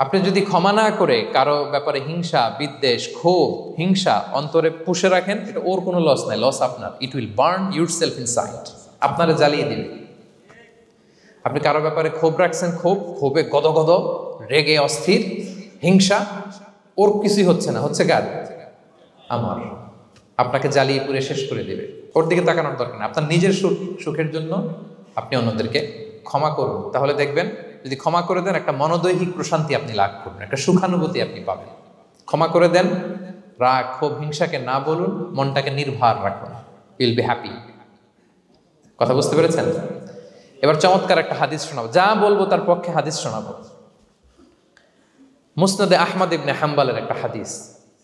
[SPEAKER 1] আপনি যদি ক্ষমা না করে কারো ব্যাপারে হিংসা, বিদ্বেষ, ক্ষোভ, হিংসা অন্তরে পুষে রাখেন, এটা ওর কোনো লস নাই, লস আপনার। It will burn yourself inside, আপনারা জ্বালিয়ে দিবে। আপনি কারো ব্যাপারে ক্ষোভ রাখছেন, ক্ষোভে গদগদ, রেগে অস্থির, হিংসা, ওর কিছুই হচ্ছে না, হচ্ছে কার? আমার। আপনাকে জ্বালিয়ে পুড়ে শেষ করে দিবে। ওর দিকে তাকানোর দরকার নেই। আপনার নিজের সুখের জন্য আপনি অন্যদেরকে ক্ষমা করুন। তাহলে দেখবেন, যদি ক্ষমা করে দেন, একটা মনোদৈহিক প্রশান্তি আপনি লাভ করবেন, একটা সুখানুভূতি আপনি পাবেন। ক্ষমা করে দেন, রাগ, ক্ষোভ, হিংসাকে না বলুন, মনটাকে নির্ভর রাখুন, উইল বি হ্যাপি। কথা বুঝতে পেরেছেন? এবার চমৎকার একটা হাদিস শোনাবো, যা বলবো তার পক্ষে হাদিস শোনাবো। মুসনাদে আহমদ ইবনে হাম্বালের একটা হাদিস।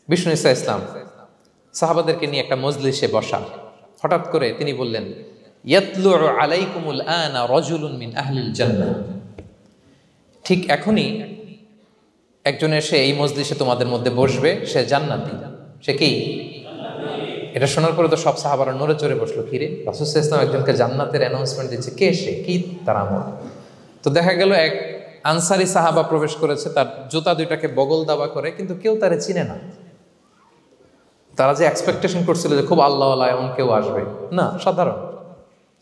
[SPEAKER 1] বিষ্ণু ঈসা ইসলাম সাহাবাদেরকে নিয়ে একটা মজলিসে বসা। হঠাৎ করে তিনি বললেন, ইয়াতলু আলাইকুমুল আনা রাজুলুন মিন আহলিল জান্নাহ। ঠিক এখনই একজন এসে এই মজলিসে তোমাদের মধ্যে বসবে, সে জান্নাতি। সে কি? এটা শোনার পরে তো সব সাহাবারা নড়ে চড়ে বসলো। কিরে, রাসূল সাল্লাল্লাহু আলাইহি ওয়াসাল্লাম একজনকে জান্নাতের অ্যানাউন্সমেন্ট দিচ্ছে, কে সে, কি তার আমল? তো দেখা গেল এক আনসারি সাহাবা প্রবেশ করেছে, তার জুতা দুইটাকে বগল দাবা করে, কিন্তু কেউ তারে চিনে না। তারা যে এক্সপেকটেশন করছিল যে খুব আল্লাহওয়ালা এমন কেউ আসবে, না, সাধারণ,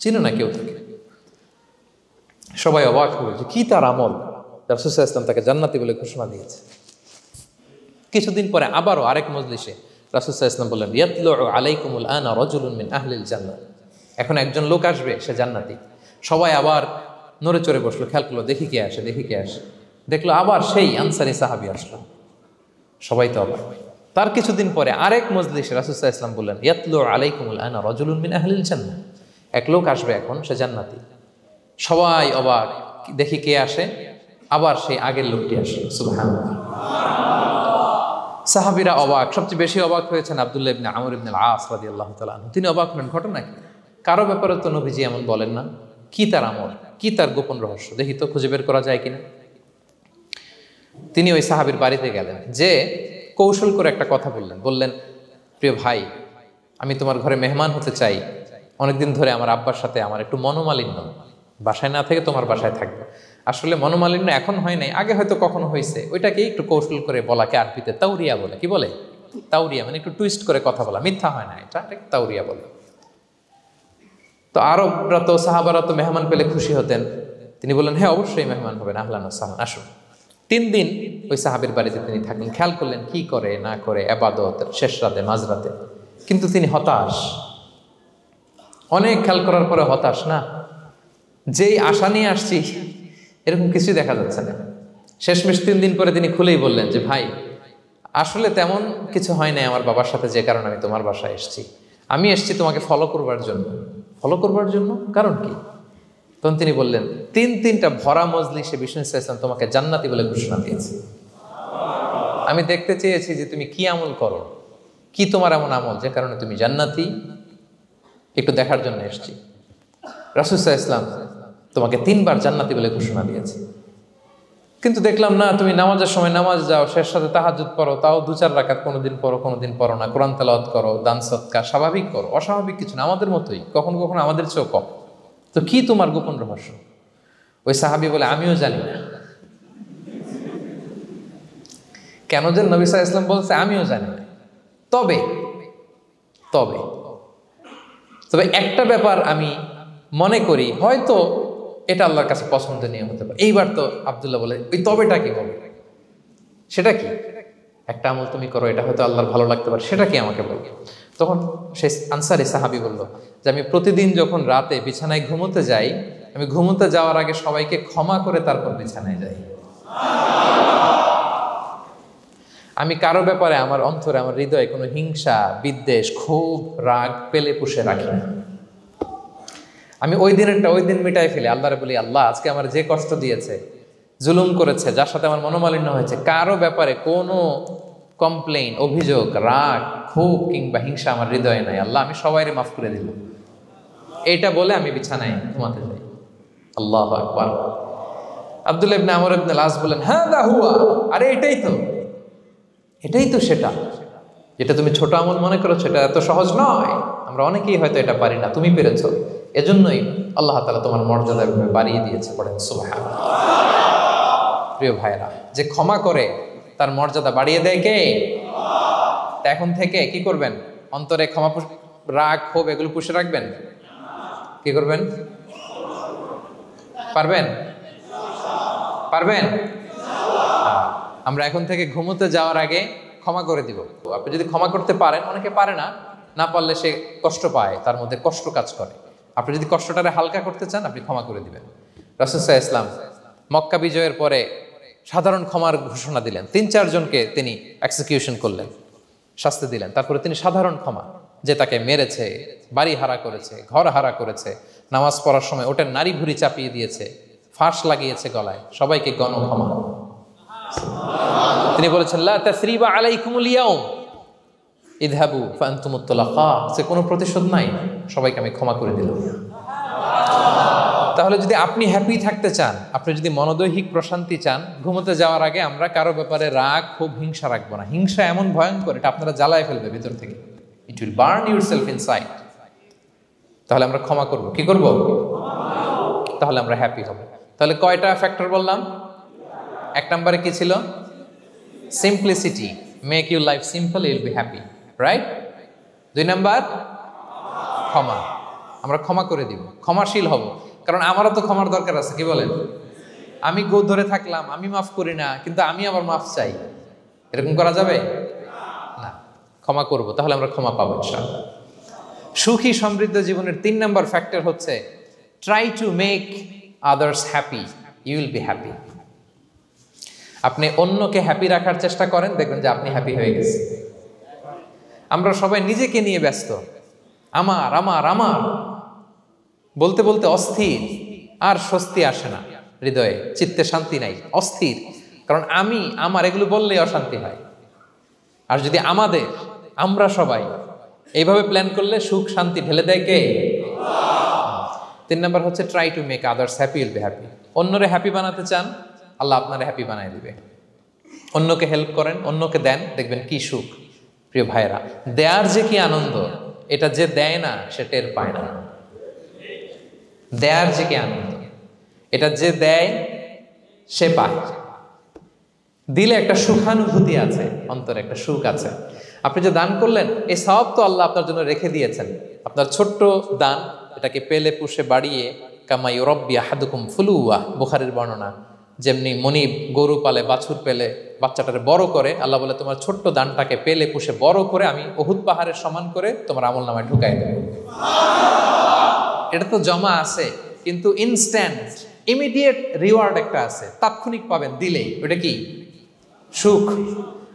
[SPEAKER 1] চিনে না কেউ তাকে। সবাই অবাক হলো যে কি তার আমল, রাসূল সাল্লাল্লাহু আলাইহি ওয়াসাল্লাম তাকে জান্নাতি বলে ঘোষণা দিয়েছে। কিছুদিন পরে আবারও আরেক মজলিসে রাসূল সাল্লাল্লাহু আলাইহি ওয়াসাল্লাম বললেন, ইয়াতলু আলাইকুমুল আনা রাজুলুন মিন আহলিল জান্নাহ। এখন একজন লোক আসবে, সে জান্নাতি। সবাই আবার নড়ে চড়ে বসলো, খেয়াল করলো, দেখি কে আসে, দেখি কে আসে। দেখলো আবার সেই আনসারি সাহাবী আসলো। সবাই তো অবাক। তার কিছুদিন পরে আরেক মজলিসে রাসূল সাল্লাল্লাহু আলাইহি ওয়াসাল্লাম বললেন, ইয়াতলু আলাইকুমুল আনা রাজুলুন মিন আহলিল জান্নাহ। এক লোক আসবে এখন, সে জান্নাতি। সবাই অবাক, দেখি কে আসে। আবার সেই আগের লোকটি আসে। সুবহানাল্লাহ। সাহাবীরা অবাক। সবচেয়ে বেশি অবাক হয়েছেন আব্দুল্লাহ ইবনে আমর ইবনে আল-আস রাদিয়াল্লাহু তাআলা আনহু। তিনি অবাক হলেন, ঘটনা কি? কারো ব্যাপারে তো নবীজি এমন বলেন না, কি তার আমল, কি তার গোপন রহস্য, দেখি তো খুঁজে বের করা যায় কিনা। তিনি ওই সাহাবীর বাড়িতে গেলেন, যে কৌশল করে একটা কথা বললেন, প্রিয় ভাই, আমি তোমার ঘরে মেহমান হতে চাই। অনেকদিন ধরে আমার আব্বার সাথে আমার একটু মনোমালিন্য, বাসায় না থেকে তোমার বাসায় থাকবো। আসলে মনোমালিন্য এখন হয় নাই, আগে হয়তো কখনো হয়েছে। ওইটাকে একটু কৌশল করে বলাকে আরবিতে তাওরিয়া বলে। কি বলে? তাওরিয়া, মানে একটু টুইস্ট করে কথা বলা, মিথ্যা হয় না, এটা তাওরিয়া বলে। তো আরবরা তো, সাহাবারা তো মেহমান পেলে খুশি হতেন। তিনি বললেন, হ্যাঁ অবশ্যই মেহমান হবেন, আহলান ওয়া সাহলান, আসুন। 3 দিন ওই সাহাবীর বাড়িতে তিনি থাকলেন। খেয়াল করলেন কি করে না করে, ইবাদত, শেষ রাতে, মাঝরাতে। কিন্তু তিনি হতাশ। অনেক খেয়াল করার পরে হতাশ, না, যেই আশা নিয়ে আসছি এরকম কিছুই দেখা যাচ্ছে না। শেষমেশ 3 দিন পরে তিনি খুলেই বললেন যে, ভাই, আসলে তেমন কিছু হয় নাই আমার বাবার সাথে, যে কারণে আমি তোমার বাসায় এসেছি। আমি এসেছি তোমাকে ফলো করবার জন্য। ফলো করবার জন্য? কারণ কি? তখন তিনি বললেন, 3টা ভরা মজলিসে বিষ্ণু ইসলাম তোমাকে জান্নাতি বলে ঘোষণা দিয়েছে। আমি দেখতে চেয়েছি যে তুমি কি আমল করো, কি তোমার এমন আমল যে কারণে তুমি জান্নাতি, একটু দেখার জন্য এসেছি। রাসূল সাল্লাল্লাহু আলাইহি ওয়াসাল্লাম তোমাকে 3বার জান্নাতি বলে ঘোষণা দিয়েছে, কিন্তু দেখলাম না, তুমি নামাজের সময় নামাজ যাও, শেষ সাথে তাহাজ্জুদ পড়ো, তাও 2-4 রাকাত, কোনোদিন পড়ো, কোনোদিন পড়ো না, কোরআন তেলাওয়াত করো, দান সদকা, স্বাভাবিক করো, অস্বাভাবিক কিছু না, আমাদের মতোই, কখনো কখনো আমাদের চেয়েও কম। তো কি তোমার গোপন রহস্য? ওই সাহাবী বলে, আমিও জানি না। কেন যে নবী সাল্লাল্লাহু আলাইহি ওয়াসাল্লাম বলছে আমিও জানি না। তবে তবে তবে একটা ব্যাপার আমি মনে করি, হয়তো এটা আল্লাহর কাছে পছন্দনীয় হতে পারে। এইবার তো আব্দুল্লাহ বলে, ওই তবেটা কি বলবে? সেটা কি? একটা আমল তুমি করো, এটা হয়তো আল্লাহর ভালো লাগতে পারে, সেটা কি আমাকে বলবে? তখন সে আনসারী সাহাবী বলল যে আমি প্রতিদিন যখন রাতে বিছানায় ঘুমোতে যাই, আমি ঘুমোতে যাওয়ার আগে সবাইকে ক্ষমা করে তারপর বিছানায় যাই। আমি কারো ব্যাপারে আমার অন্তরে, আমার হৃদয়ে কোনো হিংসা, বিদ্বেষ, ক্ষোভ, রাগ পেলে পুষে রাখি না। আমি ওই দিনেরটা ওই দিন মিটাই ফেলি। আল্লাহরে বলি, আল্লাহ আজকে আমার যে কষ্ট দিয়েছে, জুলুম করেছে, যার সাথে আমার মনোমালিন্য হয়েছে, কারো ব্যাপারে কোনো কমপ্লেইন, অভিযোগ, রাগ, ক্ষোভ কিংবা হিংসা আমার হৃদয়ে নাই। আল্লাহ আমি সবাইরে মাফ করে দিলাম। এইটা বলে আমি বিছানায় ঘুমাতে যাই। আল্লাহু আকবার। আব্দুল্লাহ ইবনে আমর ইবনে আল-আস বলেন, হাদা হুয়া, আরে এটাই তো সেটা যেটা তুমি ছোট আমল মনে করেছো, এটা এত সহজ নয়। আমরা অনেকেই হয়তো এটা পারি না, তুমি পেরেছো। এজন্যই আল্লাহ তাআলা তোমার মর্যাদা বাড়িয়ে দিয়েছে। পড়েন সুবহানাল্লাহ। প্রিয় ভাইরা, যে ক্ষমা করে তার মর্যাদা বাড়িয়ে দেয় কে? তা এখন থেকে কি করবেন? অন্তরে ক্ষমা, রাগ, ক্ষোভ এগুলো পুষে রাখবেন। কি করবেন? পারবেন? আমরা এখন থেকে ঘুমোতে যাওয়ার আগে ক্ষমা করে দিব। আপনি যদি ক্ষমা করতে পারেন, অনেকে পারে না, না পারলে সে কষ্ট পায়, তার মধ্যে কষ্ট কাজ করে। আপনি যদি কষ্টটারে হালকা করতে চান, আপনি ক্ষমা করে দিবেন। রাসূল সাল্লাল্লাহু আলাইহি ওয়াসাল্লাম মক্কা বিজয়ের পরে সাধারণ ক্ষমার ঘোষণা দিলেন। 3-4 জনকে তিনি এক্সিকিউশন করলেন, শাস্তি দিলেন। তারপরে তিনি সাধারণ ক্ষমা, যে তাকে মেরেছে, বাড়ি হারা করেছে, ঘর হারা করেছে, নামাজ পড়ার সময় ওটার নারী ভুঁড়ি চাপিয়ে দিয়েছে, ফাঁস লাগিয়েছে গলায়, সবাইকে গণক্ষমা। তিনি বলেছেন, লা তাসরিবা আলাইকুমুল ইয়াউম ইযহাবু ফাআনতুমুত তুলাকা, সে কোনো প্রতিশোধ নাই, সবাইকে আমি ক্ষমা করে দিলাম। তাহলে যদি আপনি হ্যাপি থাকতে চান, আপনি যদি মনোদৈহিক প্রশান্তি চান, ঘুমোতে যাওয়ার আগে আমরা কারো ব্যাপারে রাগ, খুব হিংসা রাখবো না। হিংসা এমন ভয়ঙ্কর, এটা আপনারা জ্বালায় ফেলবে ভিতর থেকে। It will burn yourself inside. তাহলে আমরা ক্ষমা করব। কি করব? তাহলে আমরা হ্যাপি হব। তাহলে কয়টা ফ্যাক্টর বললাম? 1 নম্বরে কি ছিল? Simplicity, make your life simple, you will be happy, right? 2 number ক্ষমা, আমরা ক্ষমা করে দিব, ক্ষমাশীল হব। কারণ আমারও তো ক্ষমার দরকার আছে, কি বলেন? আমি গো ধরে থাকলাম, আমি মাফ করি না, কিন্তু আমি আবার মাফ চাই, এরকম করা যাবে না। ক্ষমা করব, তাহলে আমরা ক্ষমা পাবো ইনশাআল্লাহ। সুখী সমৃদ্ধ জীবনের 3 নাম্বার ফ্যাক্টর হচ্ছে try to make others happy, you will be happy. আপনি অন্যকে হ্যাপি রাখার চেষ্টা করেন, দেখবেন যে আপনি হ্যাপি হয়ে গেছেন। আমরা সবাই নিজেকে নিয়ে ব্যস্ত, আমার আমার আমার বলতে বলতে অস্থির, আর স্বস্তি আসে না হৃদয়ে, চিত্তে শান্তি নাই, অস্থির। কারণ আমি আমার এগুলো বললেই অশান্তি হয়। আর যদি আমাদের, আমরা সবাই এইভাবে প্ল্যান করলে সুখ শান্তি ঢেলে দেয় কে? 3 নাম্বার হচ্ছে try to make others happy, will be happy. অন্যরে হ্যাপি বানাতে চান, আল্লাহ আপনারে হ্যাপি বানায় দিবে। অন্যকে হেল্প করেন, অন্যকে দেন, দেখবেন কি সুখ। প্রিয় ভাইয়েরা, দেয়ার যে কি আনন্দ, এটা যে দেয় না সে টের পায় না। দেয়ার যে কি আনন্দ, এটা যে দেয় সে পায়। দিলে একটা সুখানুভূতি আছে, অন্তরে একটা সুখ আছে। আপনি যে দান করলেন, এই সওয়াব তো আল্লাহ আপনার জন্য রেখে দিয়েছেন। আপনার ছোট্ট দান, এটাকে পেলে পুষে বাড়িয়ে, কামা ইউরাব্বি আহাদুকুম ফুলুয়া, বুখারীর বর্ণনা, যেমনি মনিব গরু পালে, বাছুর পেলে বাচ্চাটারে বড় করে, আল্লাহ বলে তোমার ছোট্ট দানটাকে পেলে পুষে বড় করে আমি উহুদ পাহাড়ের সমান করে তোমার আমলনামায় ঢুকাই দেব। এটা তো জমা আছে, কিন্তু ইনস্ট্যান্ট ইমিডিয়েট রিওয়ার্ড একটা আছে, তাৎক্ষণিক পাবেন দিলেই। ওটা কি? সুখ।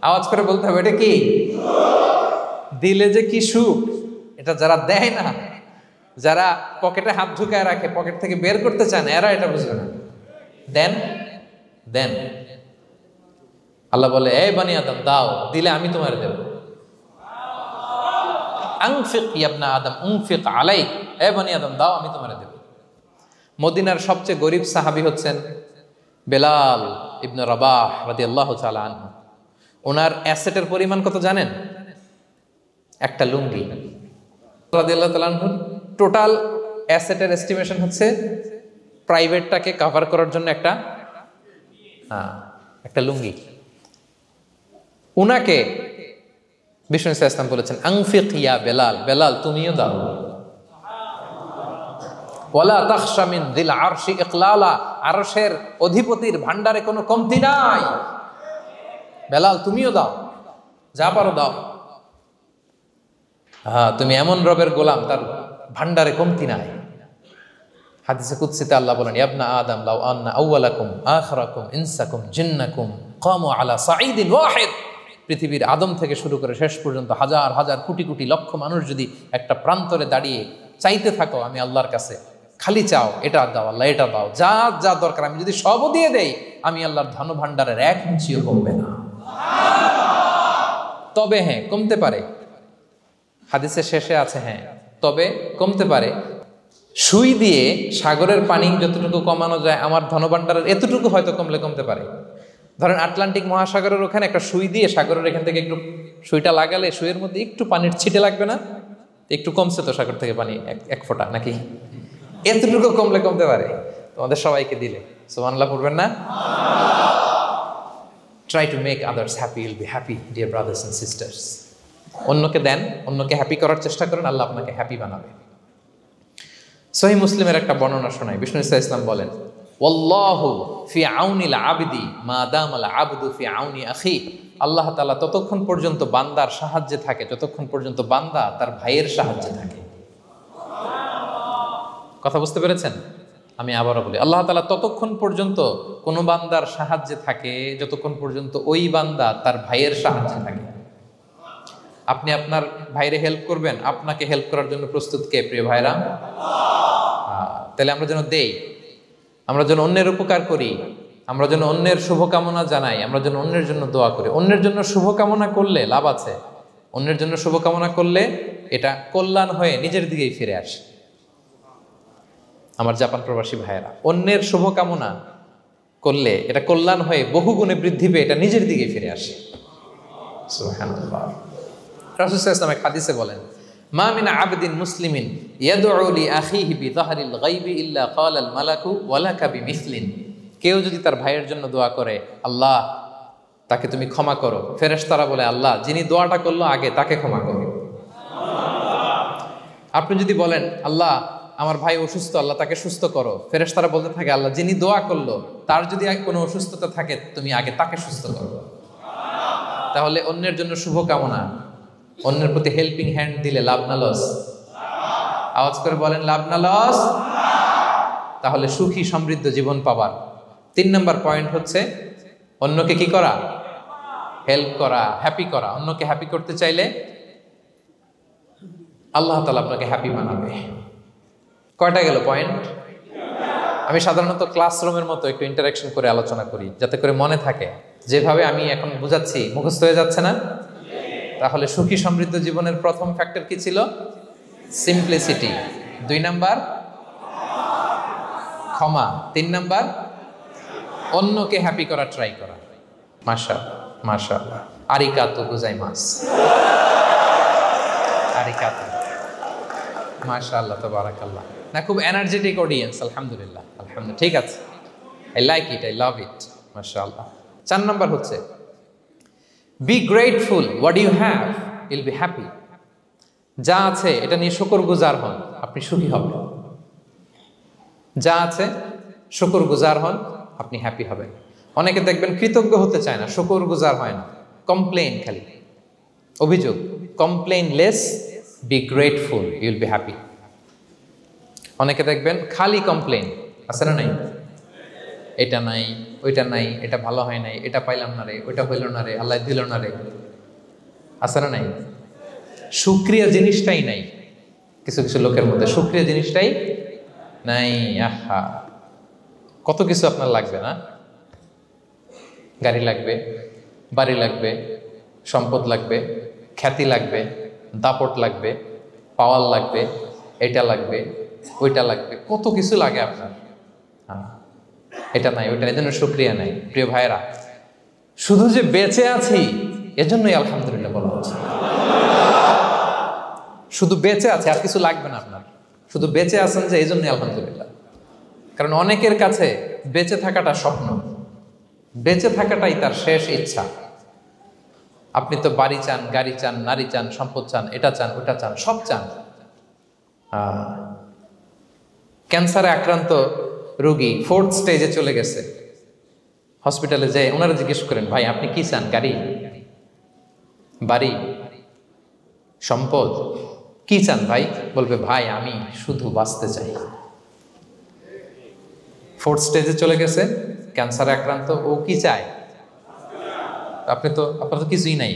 [SPEAKER 1] আওয়াজ করে বলতে হবে, এটা কি? দিলে যে কি সুখ, এটা যারা দেয় না, যারা পকেটে হাত ঢুকায় রাখে, পকেট থেকে বের করতে চান, এরা এটা বুঝবে না। দেন দেন, আল্লাহ বলে, এই বানি আদম দাও, দিলে আমি তোমার দেব। আনফিক ইয়া আদম উনফিক আলাইক, এই বানি আদম দাও, আমি তোমার দেব। মদিনার সবচেয়ে গরিব সাহাবী হচ্ছেন বেলাল ইবনে রাবাহ রাদিয়াল্লাহু তাআলা আনহু। ওনার অ্যাসেটের পরিমাণ কত জানেন? একটা লুঙ্গি। রাদিয়াল্লাহু তাআলা আনহু টোটাল অ্যাসেটের এস্টিমেশন হচ্ছে প্রাইভেটটাকে কভার করার জন্য একটা লুঙ্গি। উনাকে বিষ্ণু ইসলাম বলেছেন আনফিক ইয়া বেলাল, বেলাল তুমিও দাও। ওয়ালা তাখশা মিন যিল আরশি ইকলালা, আরশের অধিপতির ভান্ডারে কোনো কমতি নাই, বেলাল তুমিও দাও, যা পারো দাও। হ্যাঁ, তুমি এমন রবের গোলাম তার ভান্ডারে কমতি নাই। হাদিসে কুদসিতে আল্লাহ বলেন, ইবনা আদম লাউ আন্না আউওয়ালাকুম আখিরাকুম ইনসাকুম জিন্নাকুম কামু আলা সাঈদিন ওয়াহিদ। পৃথিবীর আদম থেকে শুরু করে শেষ পর্যন্ত হাজার হাজার কোটি কোটি লক্ষ মানুষ যদি একটা প্রান্তরে দাঁড়িয়ে চাইতে থাকো আমি আল্লাহর কাছে, খালি চাও এটা দাও আল্লাহ, এটা দাও, যা যা দরকার আমি যদি সবও দিয়ে দেই, আমি আল্লাহর ধন ভান্ডারের এক ইঞ্চিও কমবে না। তবে হ্যাঁ, কমতে পারে। হাদিসের শেষে আছে হ্যাঁ, তবে কমতে পারে। সুই দিয়ে সাগরের পানি যতটুকু কমানো যায়, আমার ধনভাণ্ডারের এতটুকু হয়তো কমতে পারে। ধরেন আটলান্টিক মহাসাগরের ওখানে একটা সুই দিয়ে সাগরের এখান থেকে একটু সুইটা লাগালে সুইয়ের মধ্যে একটু পানির ছিটে লাগবে না? একটু কমছে তো সাগর থেকে পানি, এক ফোঁটা নাকি? এতটুকু কমতে পারে তোমাদের সবাইকে দিলে। সুবহানাল্লাহ পড়বেন না? Try to make others happy, will be happy dear brothers and sisters. অন্যকে দেন, অন্যকে হ্যাপি করার চেষ্টা করেন, আল্লাহ আপনাকে হ্যাপি বানাবে। সহিহ মুসলিমের একটা বর্ণনা শোনায়, বিষ্ণু ইসলাম বলেন, ওয়াল্লাহু ফি আউনিল আবদি মা দামাল আবদু ফি আউনি আখি। আল্লাহ তাআলা ততক্ষণ পর্যন্ত বান্দার সাহায্যে থাকে যতক্ষণ পর্যন্ত বান্দা তার ভাইয়ের সাহায্যে থাকে। কথা বুঝতে পেরেছেন? আমি আবারও বলি, আল্লাহ তাআলা ততক্ষণ পর্যন্ত কোন বান্দার সাহায্যে থাকে যতক্ষণ পর্যন্ত ওই বান্দা তার ভাইয়ের সাহায্যে থাকে। আপনি আপনার ভাইরে হেল্প করবেন, আপনাকে হেল্প করার জন্য প্রস্তুত কে প্রিয় ভাইরা? তাহলে আমরা যেন দেই, আমরা যেন অন্যের উপকার করি, আমরা যেন অন্যের শুভকামনা জানাই, আমরা যেন অন্যের জন্য দোয়া করি। অন্যের জন্য শুভকামনা করলে লাভ আছে। অন্যের জন্য শুভকামনা করলে এটা কল্যাণ হয়ে নিজের দিকেই ফিরে আসে। আমার জাপান প্রবাসী ভাইয়েরা, অন্যের শুভকামনা করলে এটা কল্যাণ হয়ে বহুগুণে বৃদ্ধি পেয়ে এটা নিজের দিকে ফিরে আসে। সুবহানাল্লাহ। রাসূল সাল্লাল্লাহু আলাইহি ওয়াসাল্লাম হাদিসে বলেন, মা মিন আবদিন মুসলিমিন ইয়াদউ লি আখিহি বিযাহরিল গায়বি ইল্লা ক্বালাল মালাকু ওয়ালাকা বিমিসলিন। কেউ যদি তার ভাইয়ের জন্য দোয়া করে, আল্লাহ তাকে তুমি ক্ষমা করো, ফেরেশতারা বলে, আল্লাহ যিনি দোয়াটা করলো আগে তাকে ক্ষমা করো। আপনি যদি বলেন, আল্লাহ আমার ভাই অসুস্থ, আল্লাহ তাকে সুস্থ করো, ফেরেশতারা বলতে থাকে, আল্লাহ যিনি দোয়া করলো তার যদি কোনো অসুস্থতা থাকে তুমি আগে তাকে সুস্থ করো। তাহলে অন্যের জন্য শুভকামনা, অন্যের প্রতি হেল্পিং হ্যান্ড দিলে লাভ না লস? আওয়াজ করে বলেন, লাভ না লস? তাহলে সুখী সমৃদ্ধ জীবন পাবার 3 নম্বর পয়েন্ট হচ্ছে অন্যকে কি করা? হেল্প করা, হ্যাপি করা। অন্যকে হ্যাপি করতে চাইলে আল্লাহ তাআলা আপনাকে হ্যাপি বানাবে। কয়টা গেল পয়েন্ট? আমি সাধারণত ক্লাসরুমের মতো একটু ইন্টারাকশন করে আলোচনা করি যাতে করে মনে থাকে। যেভাবে আমি এখন বুঝাচ্ছি মুখস্থ হয়ে যাচ্ছে না? তাহলে সুখী সমৃদ্ধ জীবনের প্রথম ফ্যাক্টর কি ছিল? সিম্পলিসিটি। 2 নাম্বার ক্ষমা। 3 নাম্বার অন্যকে হ্যাপি করা ট্রাই করা। মাশাআল্লাহ মাশাআল্লাহ, আরিকাতু গোজাইমাস, আরিকাতু, মাশাআল্লাহ তাবারাকাল্লাহ। না, খুব এনার্জেটিক অডিয়েন্স, আলহামদুলিল্লাহ আলহামদুলিল্লাহ, ঠিক আছে, I like it, I love it, মাশাআল্লাহ। 4 নাম্বার হচ্ছে be grateful, what you have will be happy. যা আছে এটা নিয়ে শুকরগুজার হন, আপনি সুখী হবেন। যা আছে শুকরগুজার হন, আপনি হ্যাপি হবেন। অনেকে দেখবেন কৃতজ্ঞ হতে চায় না, শুকরগুজার হয় না, কমপ্লেইন, খালি অভিযোগ। Complain less, be grateful, you will be happy. অনেকে দেখবেন খালি কমপ্লেইন, আছে না নাই? এটা নাই, ওইটা নাই, এটা ভালো হয় নাই, এটা পাইলাম না রে, ওইটা হইল না রে, আল্লাহ দিল না রে, আছে না নাই? শুকরিয়া জিনিসটাই নাই কিছু কিছু লোকের মধ্যে, শুকরিয়া জিনিসটাই নাই। আহা, কত কিছু আপনার লাগবে না? গাড়ি লাগবে, বাড়ি লাগবে, সম্পদ লাগবে, খ্যাতি লাগবে, দাপট লাগবে, পাওয়ার লাগবে, এটা লাগবে, ওইটা লাগবে, কত কিছু লাগে আপনার। হ্যাঁ, এটা নাই, ওইটা, এই জন্য শুকরিয়া নাই। প্রিয় ভাইরা, শুধু যে বেঁচে আছি এজন্যই আলহামদুলিল্লাহ বলা হচ্ছে। শুধু বেঁচে আছে, আর কিছু লাগবে না আপনার, শুধু বেঁচে আছেন যে এই জন্যই আলহামদুলিল্লাহ। কারণ অনেকের কাছে বেঁচে থাকাটা স্বপ্ন, বেঁচে থাকাটাই তার শেষ ইচ্ছা। আপনি তো বাড়ি চান, গাড়ি চান, নারী চান, সম্পদ চান, এটা চান, ওটা চান, সব চান। ক্যান্সারে আক্রান্ত রোগী 4th স্টেজে চলে গেছে, হসপিটালে যায়, ওনারা জিজ্ঞেস করেন, ভাই আপনি কি চান? গাড়ি, বাড়ি, সম্পদ, কি চান ভাই? বলবে, ভাই আমি শুধু বাঁচতে চাই। 4th স্টেজে চলে গেছে, ক্যান্সারে আক্রান্ত, ও কি চায়? আপনার তো কিছুই নাই,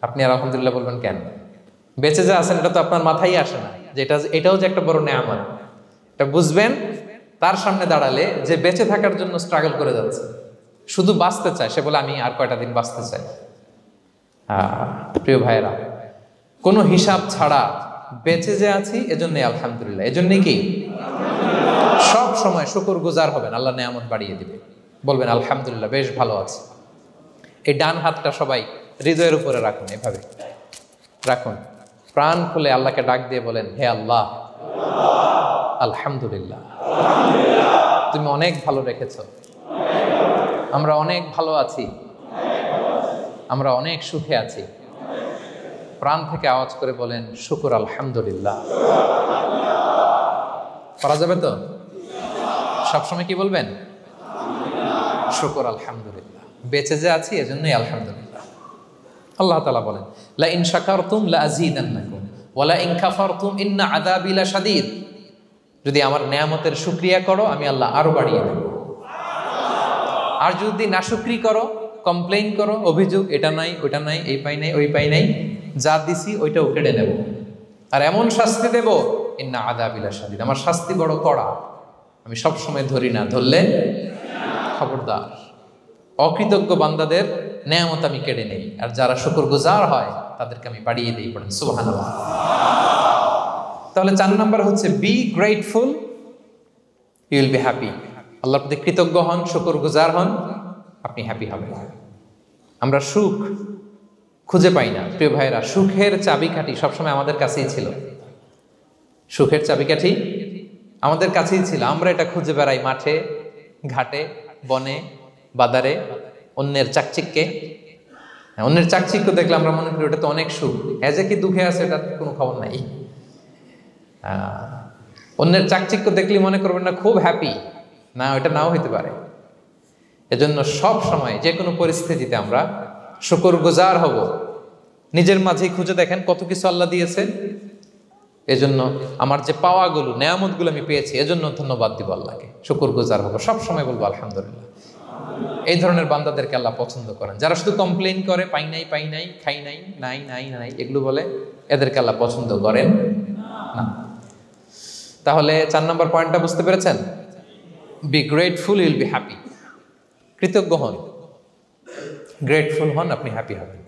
[SPEAKER 1] আপনি আর আলহামদুলিল্লাহ বলবেন কেন? বেঁচে যা আছেন এটা তো আপনার মাথায় আসে না যে এটাও যে একটা বড় নেয়ামত। এটা বুঝবেন তার সামনে দাঁড়ালে যে বেঁচে থাকার জন্য স্ট্রাগল করে যাচ্ছে, শুধু বাঁচতে চায়, সে বলে আমি আর কয়টা দিন বাঁচতে চাই। প্রিয় ভাইয়েরা, কোনো হিসাব ছাড়া বেঁচে যে আছি এজন্যই আলহামদুলিল্লাহ। এজন্যই কি সব সময় শুকর গুজার হবেন, আল্লাহ নেয়ামত বাড়িয়ে দিবে, বলবেন আলহামদুলিল্লাহ বেশ ভালো আছে। এই ডান হাতটা সবাই হৃদয়ের উপরে রাখুন, এভাবে রাখুন, প্রাণ খুলে আল্লাহকে ডাক দিয়ে বলেন, হে আল্লাহ আলহামদুলিল্লাহ, তুমি অনেক ভালো রেখেছ, আমরা অনেক ভালো আছি, আমরা অনেক সুখে আছি। প্রাণ থেকে আওয়াজ করে বলেন শুকর আলহামদুলিল্লাহ। করা যাবে তো? সবসময় কি বলবেন? শুকর আলহামদুলিল্লাহ, বেঁচে যে আছি এজন্যই আলহামদুলিল্লাহ। আল্লাহ তাআলা বলেন, লা ইন শাকারতুম লা আযীদান্নাকুম ওয়া লা ইন কাফারতুম ইন্না আযাবি লাশাদীদ। যদি আমার নেয়ামতের শুকরিয়া করো আমি আল্লাহ আরো বাড়িয়ে দেব, আর যদি নাশুকরি করো, কমপ্লেইন করো, অভিযোগ এটা নাই ওটা নাই, এই পাই নাই ওই পাই নাই, যা দিছি ওইটাও কেড়ে নেব, আর এমন শাস্তি দেব, ইন্না আযাবি লাশাদীদ, আমার শাস্তি বড় কড়া, আমি সব সময় ধরি না, ধরলে খবরদার। অকৃতজ্ঞ বান্দাদের নেয়ামত আমি কেড়ে নেই, আর যারা শুকরগুজার হয় তাদেরকে আমি বাড়িয়ে দিই। পড়েন সুবহানাল্লাহ। তাহলে 4 নাম্বার হচ্ছে be grateful, you will be happy. আল্লাহর প্রতি কৃতজ্ঞ হন, শুকরগুজার হন, আপনি হ্যাপি হবেন। আমরা সুখ খুঁজে পাই না প্রিয় ভাইরা, সুখের চাবিকাঠি সবসময় আমাদের কাছেই ছিল, সুখের চাবিকাঠি আমাদের কাছেই ছিল। আমরা এটা খুঁজে বেড়াই মাঠে, ঘাটে, বনে, বাজারে, অন্যের চাকচিক্যে। অন্যের চাকচিক্য দেখলে আমরা মনে করি ওটা তো অনেক সুখ, হ্যাঁ যে কি দুঃখে আছে এটার কোনো খবর নাই। অন্যের চাকচিক্য দেখলে মনে করবেন না খুব হ্যাপি, না ওইটা নাও হইতে পারে। এজন্য সব সময় যে কোনো পরিস্থিতিতে আমরা শুকরগুজার হব। নিজের মাঝেই খুঁজে দেখেন কত কিছু আল্লাহ দিয়েছে, এজন্য আমার যে পাওয়াগুলো, নেয়ামতগুলো আমি পেয়েছি, এজন্য ধন্যবাদ দিব আল্লাহকে, শুকরগুজার হব, সব সময় বলবো আলহামদুলিল্লাহ। এই ধরনের বান্দাদেরকে আল্লাহ পছন্দ করেন। যারা শুধু কমপ্লেইন করে, পাই নাই পাই নাই, খাই নাই, নাই নাই নাই, এগুলো বলে, এদেরকে আল্লাহ পছন্দ করেন না। তাহলে 4 নম্বর পয়েন্টটা বুঝতে পেরেছেন? Be grateful, you will be happy. কৃতজ্ঞ হন, গ্রেটফুল হন, আপনি হ্যাপি হবেন।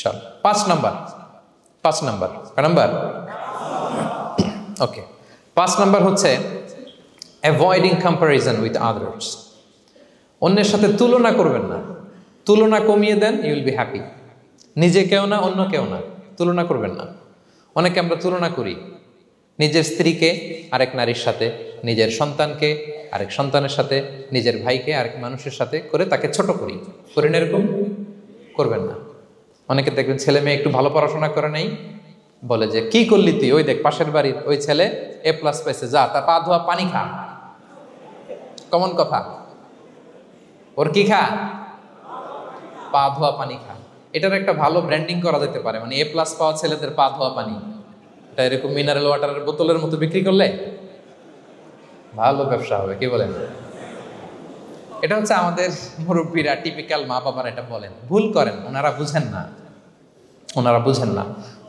[SPEAKER 1] চল 5 নাম্বার ওকে, 5 নাম্বার হচ্ছে অ্যাভয়েডিং কম্প্যারিজন উইথ আদার্স। অন্যের সাথে তুলনা করবেন না, তুলনা কমিয়ে দেন, ইউ উইল বি হ্যাপি। নিজে কেউ না, অন্য কেউ না, তুলনা করবেন না। অনেকে আমরা তুলনা করি, নিজের স্ত্রীকে আরেক নারীর সাথে, নিজের সন্তানকে আরেক সন্তানের সাথে, নিজের ভাইকে আরেক মানুষের সাথে করে তাকে ছোট করি, করেন? এরকম করবেন না। অনেকে দেখবেন ছেলে মেয়ে একটু ভালো পড়াশোনা করে নেই, বলে যে কি করলি তুই, ওই দেখ পাশের বাড়ির ওই ছেলে A+ পাইছে, যা তার পা ধোয়া পানি খা। কমন কথা, ওর কি খা? পা ধোয়া পানি খা। এটার একটা ভালো ব্র্যান্ডিং করা যেতে পারে, মানে A+ পাওয়া ছেলেদের পা ধোয়া পানি, এটা এরকম মিনারেল ওয়াটারের বোতলের মতো বিক্রি করলে ভালো ব্যবসা হবে, কি বলেন? এটা হচ্ছে আমাদের মুরব্বীরা, টিপিক্যাল মা বাবারা এটা বলেন, ভুল করেন, ওনারা বুঝেন না।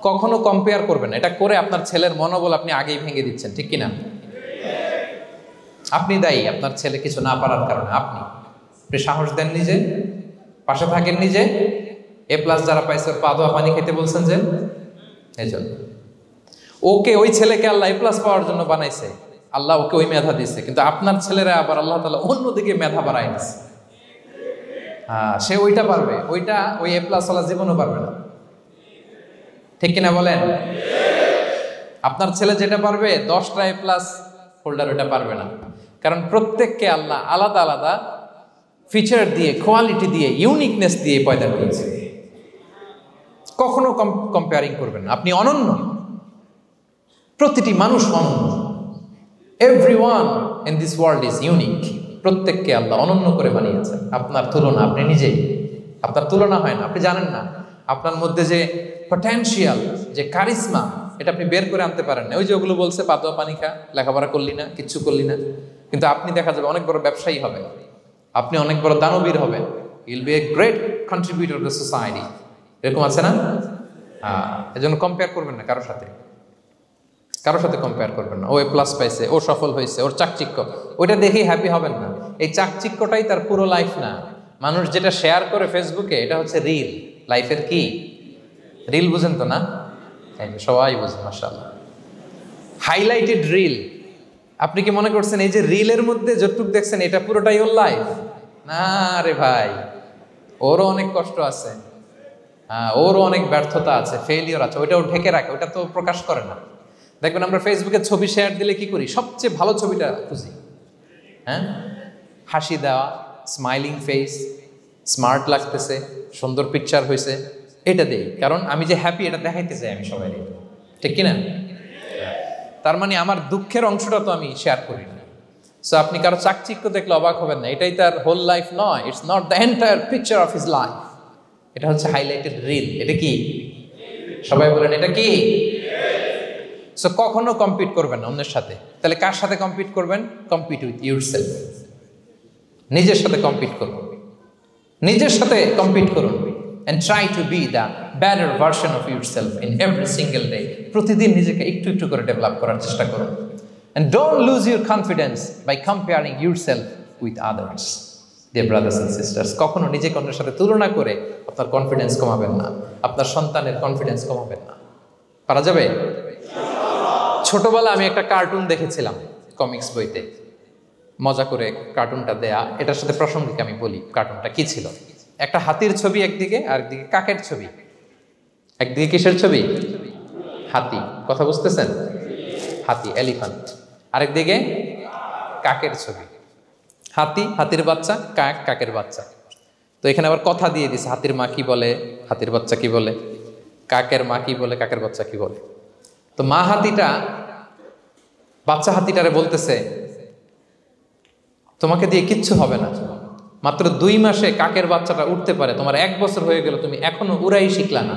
[SPEAKER 1] কখনো কম্পেয়ার করবেন, এটা করে আপনার ছেলের মনোবল আপনি আগেই ভেঙে দিচ্ছেন, ঠিক কিনা? আপনি দায়ী আপনার ছেলে কিছু না পারার কারণে। আপনি সাহস দেন নিজে, পাশে থাকেন নিজে। A+ যারা পাইছে ওর পা ধোয়া পানি খেতে বলছেন যে, এই জন্য ওকে, ওই ছেলেকে আল্লাহ A+ পাওয়ার জন্য বানাইছে, আল্লাহ ওকে ওই মেধা দিচ্ছে, কিন্তু আপনার ছেলেরা আবার আল্লাহ তাআলা অন্যদিকে মেধা বাড়াই দিচ্ছে। সে ওইটা পারবে, ওইটা ওই A+ ওয়ালা জীবনও পারবে না, ঠিক কিনা বলেন? আপনার ছেলে যেটা পারবে 10টা A+ হোল্ডার ওইটা পারবে না, কারণ প্রত্যেককে আল্লাহ আলাদা আলাদা ফিচার দিয়ে, কোয়ালিটি দিয়ে, ইউনিকনেস দিয়ে পয়দা করেছে। কখনো কম্পেয়ারিং করবেন না। আপনি অনন্য, প্রতিটি মানুষ অনন্য। Everyone in this world is unique. প্রত্যেককে আল্লাহ অনন্য করে বানিয়েছেন। আপনার তুলনা আপনি নিজেই, আপনার তুলনা হয় না। আপনি জানেন না আপনার মধ্যে যে পটেনশিয়াল, যে কারিশমা, এটা আপনি বের করে আনতে পারেন না। ওই যে ওগুলো বলছে পাতোয়া পানি খা, লেখাপড়া করলি না, কিচ্ছু করলি না, কিন্তু আপনি দেখা যাবে অনেক বড় ব্যবসায়ী হবেন, আপনি অনেক বড় দানবীর হবেন। You'll B a great contributor two society. এরকম আছে না? এজন্য কম্পেয়ার করবেন না কারোর সাথে, কারোর সাথে কম্পেয়ার করবেন না। ও প্লাস পাইছে, ও সফল হয়েছে, ওর চাকচিক্য, ওইটা দেখেই হ্যাপি হবেন না। এই চাকচিক্যটাই তার পুরো লাইফ না। মানুষ যেটা শেয়ার করে ফেসবুকে, এটা হচ্ছে রিল। লাইফের কি রিল? বুঝেন তো না? সবাই বুঝেন, মাশাআল্লাহ। Highlighted reel. আপনি কি মনে করছেন এই যে রিলের মধ্যে যতটুকু দেখছেন এটা পুরোটাই ওর লাইফ? না রে ভাই, ওরও অনেক কষ্ট আছে, ওরও অনেক ব্যর্থতা আছে, ফেইলিওর আছে, ওইটাও ঢেকে রাখে, ওটা তো প্রকাশ করে না। দেখবেন আমরা ফেসবুকে ছবি শেয়ার দিলে কি করি? সবচেয়ে ভালো ছবিটা খুঁজি, হ্যাঁ, হাসি দেওয়া, স্মাইলিং ফেস, স্মার্ট লাগতেছে, সুন্দর পিকচার হয়েছে, এটা দেই। কারণ আমি যে হ্যাপি এটা দেখাইতে চাই আমি সবাই, ঠিক কিনা? তার মানে আমার দুঃখের অংশটা তো আমি শেয়ার করি না। সো আপনি কারো চাকচিক্য দেখলে অবাক হবেন না, এটাই তার হোল লাইফ নয়। It's not the entire picture of his life. এটা হচ্ছে হাইলাইটেড রিল। এটা কি? সবাই বলেন এটা কি? সো কখনো কম্পিট করবেন না অন্যের সাথে। তাহলে কার সাথে কম্পিট করবেন? Compete with yourself. নিজের সাথে কম্পিট করুন, নিজের সাথে কম্পিট করুন। and try to be the better version of yourself in every single day. প্রতিদিন নিজেকে একটু একটু করে ডেভেলপ করার চেষ্টা করুন। and don't lose your confidence by comparing yourself with others. dear brothers and sisters, কখনো নিজেকে অন্যের সাথে তুলনা করে আপনার কনফিডেন্স কমাবেন না, আপনার সন্তানের কনফিডেন্স কমাবেন না। পারা যাবে? ছোটবেলা আমি একটা কার্টুন দেখেছিলাম কমিক্স বইতে, মজা করে কার্টুনটা দেয়া। এটার সাথে প্রাসঙ্গিক আমি বলি কার্টুনটা কি ছিল। একটা হাতির ছবি একদিকে, আর একদিকে কাকের ছবি। একদিকে কিসের ছবি? হাতি। কথা বুঝতেছেন? হাতি, এলিফ্যান্ট। আরেকদিকে কাকের ছবি। হাতি, হাতির বাচ্চা, কাক, কাকের বাচ্চা। তো এখানে আবার কথা দিয়ে দিছে, হাতির মা কি বলে, হাতির বাচ্চা কি বলে, কাকের মা কি বলে, কাকের বাচ্চা কি বলে। তো মা হাতিটা বাচ্চা হাতিটারে বলতেছে, তোমাকে দিয়ে কিচ্ছু হবে না, মাত্র 2 মাসে কাকের বাচ্চাটা উঠতে পারে, তোমার 1 বছর হয়ে গেল, তুমি এখনো উড়াই শিখলা না।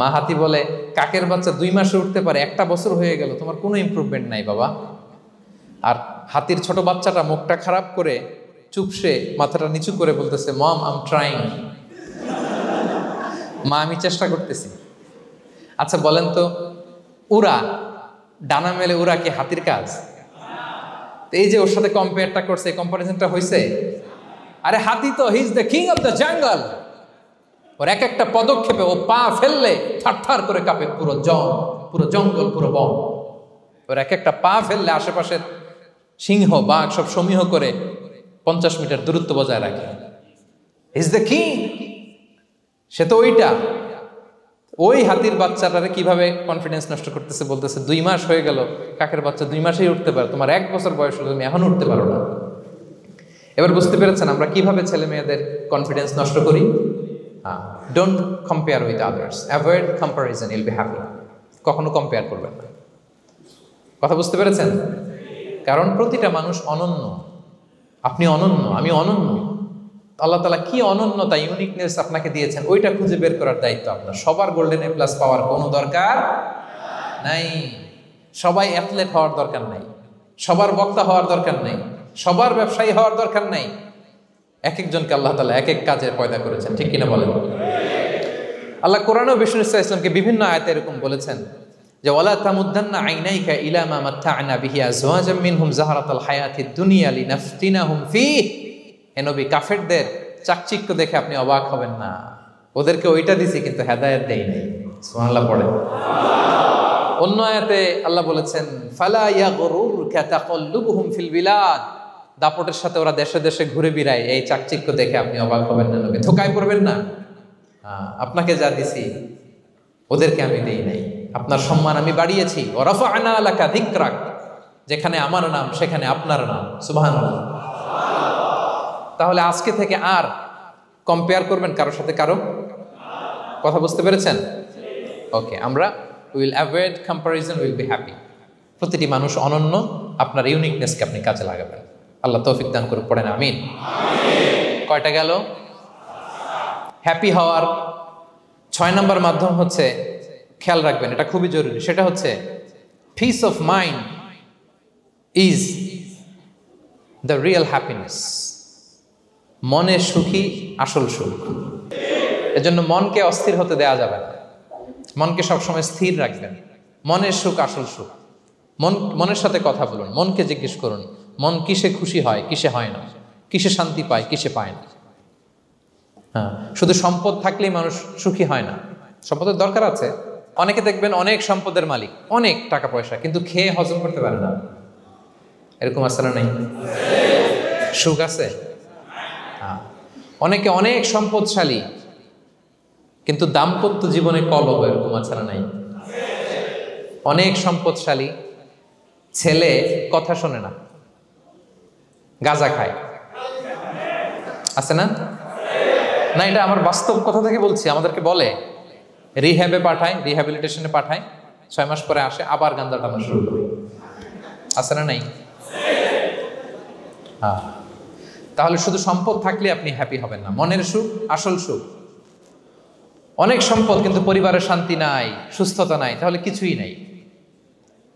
[SPEAKER 1] মা হাতি বলে, কাকের বাচ্চা 2 মাসে উঠতে পারে, 1 বছর হয়ে গেল, তোমার কোনো ইমপ্রুভমেন্ট নাই বাবা। আর হাতির ছোট বাচ্চাটা মুখটা খারাপ করে চুপসে মাথাটা নিচু করে বলতেছে, মম আই এম ট্রাইং। মা আমি চেষ্টা করতেছি। আচ্ছা বলেন তো, উড়া, ডানা মেলে উড়া কি হাতির কাজ? এই যে ওর সাথে কম্পেয়ারটা করছে, কম্পারিজনটা হয়েছে। আরে হাতি তো he is the king of the jungle. ওর এক একটা পদক্ষেপে ও পা ফেললে থারথার করে কাঁপে পুরো জঙ্গল, পুরো বন। ওর এক একটা পা ফেললে আশেপাশের সিংহ, বাঘ সব সমীহ করে 50 মিটার দূরত্ব বজায় রাখে। He is the king. সে তো ওইটা। ওই হাতির বাচ্চাটারে কিভাবে কনফিডেন্স নষ্ট করতেছে, বলতেছে 2 মাস হয়ে গেল, কাকের বাচ্চা 2 মাসেই উঠতে পারে, তোমার 1 বছর বয়স হলো, তুমি এখনো উঠতে পারো না। এবার বুঝতে পেরেছেন আমরা কিভাবে ছেলে মেয়েদের কনফিডেন্স নষ্ট করি? Don't compare with others, avoid comparison, you'll be happy. কখনো কম্পেয়ার করবেন না। কথা বুঝতে পেরেছেন? কারণ প্রতিটা মানুষ অনন্য। আপনি অনন্য, আমি অনন্য। আল্লাহ তাআলা কি অনন্যতা, ইউনিকনেস আপনাকে দিয়েছেন, ওইটা খুঁজে বের করার দায়িত্ব আপনার। সবার গোল্ডেন এ প্লাস পাওয়ার কোনো দরকার নাই, সবাই অ্যাথলেট হওয়ার দরকার নাই, সবার বক্তা হওয়ার দরকার নাই, সবার ব্যবসায়ী হওয়ার দরকার নাই। এক একজনকে আল্লাহ তাআলা এক এক কাজে পয়দা করেছেন, ঠিক কিনা বলেন? আল্লাহ কোরআনেও বিষ্ণু ইসলামকে বিভিন্ন আয়াতে এরকম বলেছেন যে ওয়ালা তামুদ্দান্না আইনাইকা ইলা মা মাত্তা'না বিহি আজওয়াজাম মিনহুম যাহরাতাল হায়াতিদ দুনিয়া লিনাফতিনাহুম ফীহ। হে নবী, কাফেরদের চাকচিক্য দেখে আপনি অবাক হবেন না, ওদেরকে ওইটা দিছি কিন্তু হেদায়েত দেই নাই। সুবহানাল্লাহ পড়ে। অন্য আয়াতে আল্লাহ বলেছেন ফালা ইয়াগরুরকা তাকাল্লুবুহুম ফিল বিলাদ। দাপটের সাথে ওরা দেশে দেশে ঘুরে বেড়ায়, এই চাকচিক্য দেখে আপনি অবাক হবেন না নবী, ধোঁকায় পড়বেন না। আপনাকে যা দিছি ওদেরকে আমি দেই নাই। আপনার সম্মান আমি বাড়িয়েছি। ওয়া রাফা'না লাকা যিকরাক, যেখানে আমার নাম সেখানে আপনার নাম। সুবহানাল্লাহ। তাহলে আজকে থেকে আর কম্পেয়ার করবেন কারোর সাথে কারো? কথা বুঝতে পেরেছেন? ওকে, আমরা will avoid comparison, will be happy. প্রতিটি মানুষ অনন্য, আপনার ইউনিকনেসকে আপনি কাজে লাগাবেন। আল্লাহ তৌফিক দান করে, পড়েন আমিন। কয়টা গেল? হ্যাপি হওয়ার 6 নম্বর মাধ্যম হচ্ছে, খেয়াল রাখবেন এটা খুবই জরুরি, সেটা হচ্ছে piece of mind is the real happiness. মনের সুখী আসল সুখ। এজন্য মনকে অস্থির হতে দেওয়া যাবে না, মনকে সবসময় স্থির রাখবেন। মনের সুখ আসল সুখ। মনের সাথে কথা বলুন, মনকে জিজ্ঞেস করুন মন কিসে খুশি হয়, কিসে হয় না, কিসে শান্তি পায়, কিসে পায় না। হ্যাঁ, শুধু সম্পদ থাকলেই মানুষ সুখী হয় না, সম্পদের দরকার আছে। অনেকে দেখবেন অনেক সম্পদের মালিক, অনেক টাকা পয়সা, কিন্তু খেয়ে হজম করতে পারে না। এরকম আছে না নাই? সুখ আছে? অনেকে অনেক সম্পদশালী, কিন্তু দাম্পত্য জীবনে কলহ, এরকম আছে না নাই? অনেক সম্পদশালী ছেলে কথা শোনে না, গাঁজা খায়, আছে না? না, এটা আমার বাস্তব কথা থেকে বলছি। আমাদেরকে বলে রিহ্যাবে পাঠায়, রিহ্যাবিলিটেশনে পাঠায়, 6 মাস পরে আসে আবার গাঁজা টানা শুরু করে। আছে না নাই? হ্যাঁ, তাহলে শুধু সম্পদ থাকলে আপনি হ্যাপি হবেন না। মনের সুখ আসল সুখ। অনেক সম্পদ কিন্তু পরিবারের শান্তি নাই, সুস্থতা নাই, তাহলে কিছুই নাই।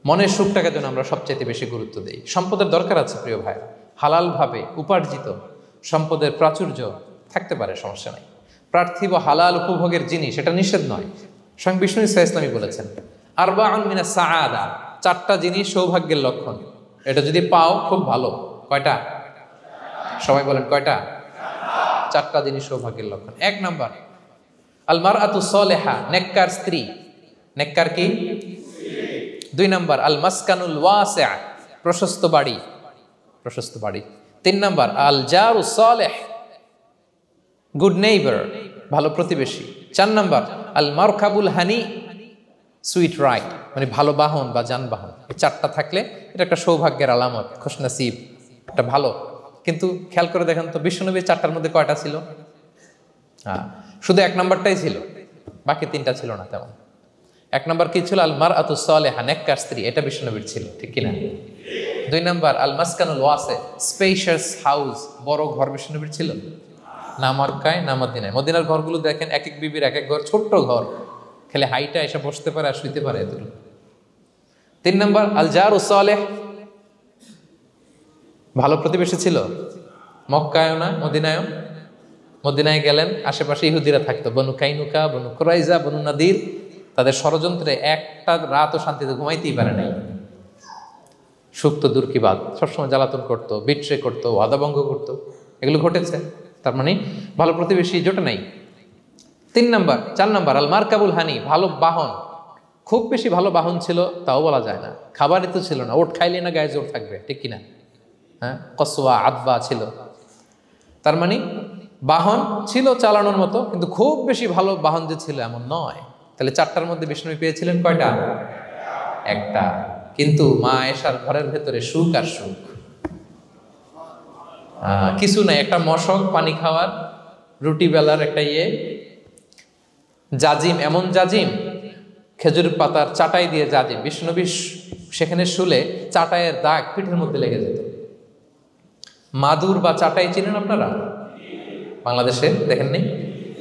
[SPEAKER 1] মনের সুখটাকে যেন আমরা সবচাইতে বেশি গুরুত্ব দিই। সম্পদের দরকার আছে প্রিয় ভাই, হালালভাবে উপার্জিত সম্পদের প্রাচুর্য থাকতে পারে, সমস্যা নাই। পার্থিব হালাল উপভোগের জিনিস, এটা নিষেধ নয়। স্বয়ং বিষ্ণু ইসা ইসলামী বলেছেন আরবাউন মিনা সাআদা, 4টা জিনিস সৌভাগ্যের লক্ষণ। এটা যদি পাও খুব ভালো। কয়টা? সবাই বলেন কয়টা? 4টা জিনিস সৌভাগ্যের লক্ষণ। 1 নাম্বার আল মারআতু সালেহা, নেককার স্ত্রী। নেককার কি? 2 নাম্বার আল মাসকানুল ওয়াসিআ, প্রশস্ত বাড়ি, প্রশস্ত বাড়ি। 3 নাম্বার আল জারু সালেহ, গুড নেইবার, ভালো প্রতিবেশী। 4 নাম্বার আল মারকাবুল হানি, সুইট রাইড, মানে ভালো বাহন বা যানবাহন। এই 4টা থাকলে এটা একটা সৌভাগ্যের আলামত, খুশনসিব, একটা ভালো। কিন্তু খেয়াল করে দেখেন তো বিশ্বনবী 4টার মধ্যে কয়টা ছিল? হ্যাঁ, শুধু 1 নাম্বারটাই ছিল, বাকি 3টা ছিল না তেমন। 1 নাম্বার কি ছিল? আল মারআতু সালেহা, নেককার স্ত্রী, এটা বিশ্বনবীর ছিল, ঠিক কিনা? 2 নাম্বার আল মাসকানুল ওয়াসি, স্পেশিয়াস হাউস, বড় ঘর, বিশ্বনবীর ছিল না মক্কায় না মদিনায়। মদিনার ঘরগুলো দেখেন এক এক বিবির এক এক ঘর, ছোট্ট ঘর, খেলে হাইটা এসে বসতে পারে আর শুইতে পারে এতটুকু। 3 নাম্বার আল জারু সালেহ, ভালো প্রতিবেশী ছিল। মক্কায়ও না মদিনায়ও। মদিনায় গেলেন, আশেপাশে ইহুদিরা থাকতো, বনু কাইনুকা, বনু কুরাইজা, বনু নাদির। তাদের ষড়যন্ত্রে একটা রাতও শান্তিতে ঘুমাইতেই পারে নাই। সুখ তো দূর কি বাদ, সবসময় জ্বালাতন করতো, বিট্রে করতো, ওয়াদাভঙ্গ করতো, এগুলো ঘটেছে। তার মানে ভালো প্রতিবেশী জোটে নাই। 4 নাম্বার আল মারকাবুল হানি, ভালো বাহন। খুব বেশি ভালো বাহন ছিল তাও বলা যায় না, খাবারই তো ছিল না, ওট খাইলে না গায়ে জোর থাকবে, ঠিক কিনা? হ্যাঁ, কসওয়া আদবা ছিল। তার মানে বাহন ছিল চালানোর মতো, কিন্তু খুব বেশি ভালো বাহন যে ছিল এমন নয়। তাহলে 4টার মধ্যে বিষ্ণু পেয়েছিলেন কয়টা? 1টা। কিন্তু মা আয়েশার ঘরের ভেতরে সুখ আর সুখ, কিছু নাই। একটা মশক, পানি খাওয়ার, রুটি বেলার একটা জাজিম, এমন জাজিম, খেজুর পাতার চাটাই দিয়ে জাজিম। বিষ্ণুনবী সেখানে শুলে চাটাইয়ের দাগ পিঠের মধ্যে লেগে যেত। মাদুর বা চাটাই চিনেন আপনারা? বাংলাদেশে দেখেন নি?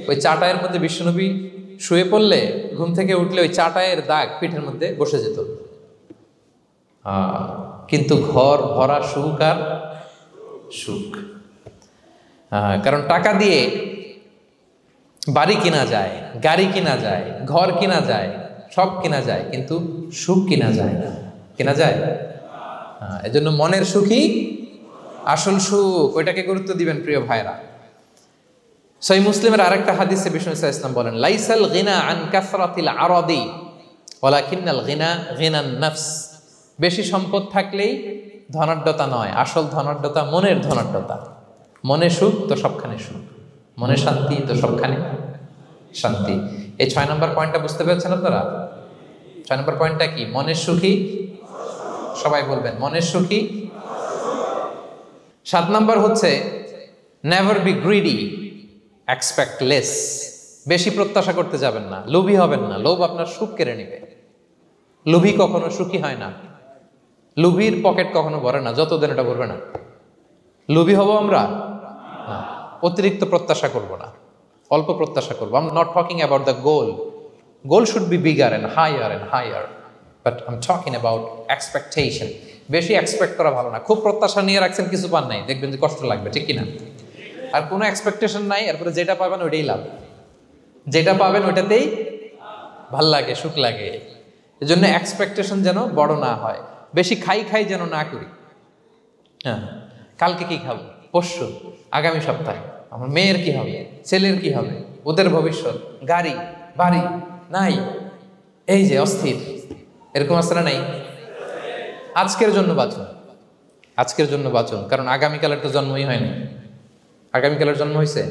[SPEAKER 1] ওই চাটাইয়ের মধ্যে বিশ্বনবী শুয়ে পড়লে, ঘুম থেকে উঠলে ওই চাটাইয়ের দাগ পিঠের মধ্যে বসে যেত। কিন্তু ঘর ভরা সুখ আর সুখ। কারণ টাকা দিয়ে বাড়ি কিনা যায়, গাড়ি কিনা যায়, ঘর কিনা যায়, সব কিনা যায়, কিন্তু সুখ কিনা যায় না। কিনা যায়? এজন্য মনের সুখই আসল সুখ, ওইটাকে গুরুত্ব দিবেন প্রিয় ভাইরা। সহিহ মুসলিমের আরেকটা হাদিসে বিষ্ণু ইসলাম বলেন লাইসাল গিনা আন কাসরাতিল আরাদি ওয়ালাকিন্নাল গিনা গিনান নফস। বেশি সম্পদ থাকলেই ধনাঢ্যতা নয়, আসল ধনাঢ্যতা মনের ধনাঢ্যতা। মনে সুখ তো সবখানে সুখ, মনে শান্তি তো সবখানে শান্তি। এই 6 নম্বর পয়েন্টটা বুঝতে পেরেছেন আপনারা? 6 নম্বর পয়েন্টটা কি? মনের সুখী। সবাই বলবেন মনের সুখী। 7 নম্বর হচ্ছে never be greedy, expect less, বেশি প্রত্যাশা করতে যাবেন না, লোভী হবেন না, লোভ আপনার সুখ কেড়ে নেবে। লোভী কখনো সুখী হয় না, লোভীর পকেট কখনো ভরে না যতদিন এটা ভরবে না। লোভী হব আমরা না, অতিরিক্ত প্রত্যাশা করব না, অল্প প্রত্যাশা করবো। I am not talking about the goal, goal should be bigger and higher, but I am talking about expectation. বেশি এক্সপেক্ট করা ভালো না। খুব প্রত্যাশা নিয়ে রাখছেন, কিছু পান নাই, দেখবেন যে কষ্ট লাগবে, ঠিক কিনা? আর কোনো এক্সপেকটেশন নাই, এরপরে যেটা পাবেন ওইটাই লাভ, যেটা পাবেন ওইটাতেই ভাল লাগে, সুখ লাগে। এই জন্য এক্সপেকটেশন যেন বড় না হয়, বেশি খাই যেন না করি। হ্যাঁ, কালকে কি খাবো, পরশু, আগামী সপ্তাহে আমার মেয়ের কি হবে, ছেলের কি হবে, ওদের ভবিষ্যৎ, গাড়ি বাড়ি নাই, এই যে অস্থির, এরকম আছে না নাই? আজকের জন্য বাঁচুন, আজকের জন্য বাঁচুন, কারণ আগামীকালের তো জন্মই হয়নি। আগামীকালের জন্ম হয়েছে,